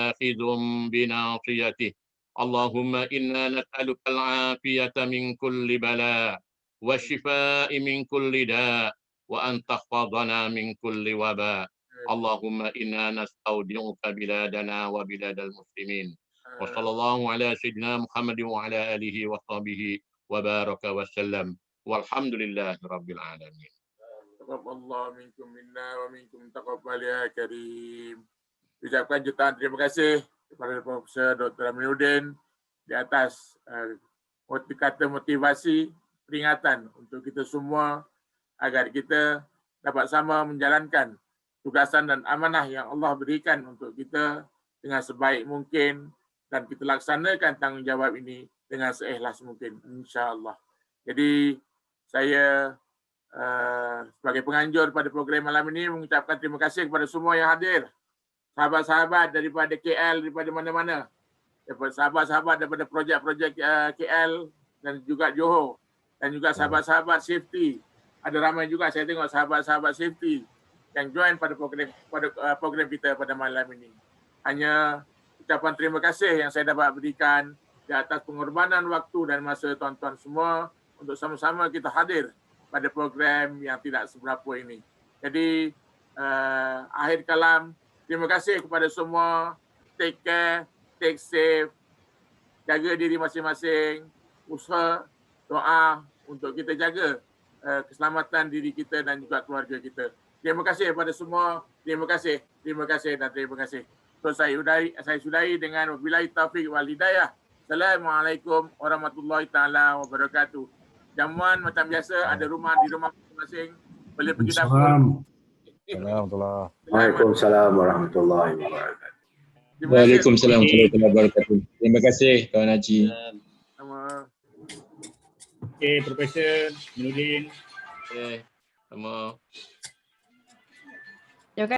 C: آخذ بناصيته. اللهم إنا نسألك العافية من كل بلاء والشفاء من كل داء وأن تحفظنا من كل وباء. اللهم إنا نستودعك بلادنا وبلاد المسلمين. وصلى الله على سيدنا محمد وعلى آله وصحبه وبارك وسلم والحمد لله رب العالمين.
A: Taqabbalallahu minkum minna wa minkum taqabbal ya karim. Ucapkan jutaan terima kasih kepada Profesor Dr. Aminuddin di atas kata motivasi peringatan untuk kita semua agar kita dapat sama menjalankan tugasan dan amanah yang Allah berikan untuk kita dengan sebaik mungkin dan kita laksanakan tanggungjawab ini dengan seikhlas mungkin, insya-Allah. Jadi saya sebagai penganjur pada program malam ini mengucapkan terima kasih kepada semua yang hadir, sahabat-sahabat daripada KL, daripada mana-mana, daripada sahabat-sahabat daripada projek-projek KL dan juga Johor, dan juga sahabat-sahabat safety. Ada ramai juga saya tengok sahabat-sahabat safety yang join pada program kita pada malam ini. Hanya ucapan terima kasih yang saya dapat berikan di atas pengorbanan waktu dan masa tuan-tuan semua untuk sama-sama kita hadir pada program yang tidak seberapa ini. Jadi akhir kalam, terima kasih kepada semua. Take care, take safe, jaga diri masing-masing, usaha, doa untuk kita jaga keselamatan diri kita dan juga keluarga kita. Terima kasih kepada semua. Terima kasih dan terima kasih. So, saya sudahi dengan wabillahi taufiq wal hidayah. Assalamualaikum warahmatullahi taala wabarakatuh. Jamuan macam biasa ada rumah di rumah masing-masing. Boleh pergi dapur.
D: Waalaikumsalam warahmatullahi wabarakatuh.
E: Waalaikumsalam warahmatullahi wabarakatuh. Terima kasih Tuan Haji.
A: Sama.
E: Okey, Profesor Minuddin.
C: Sama.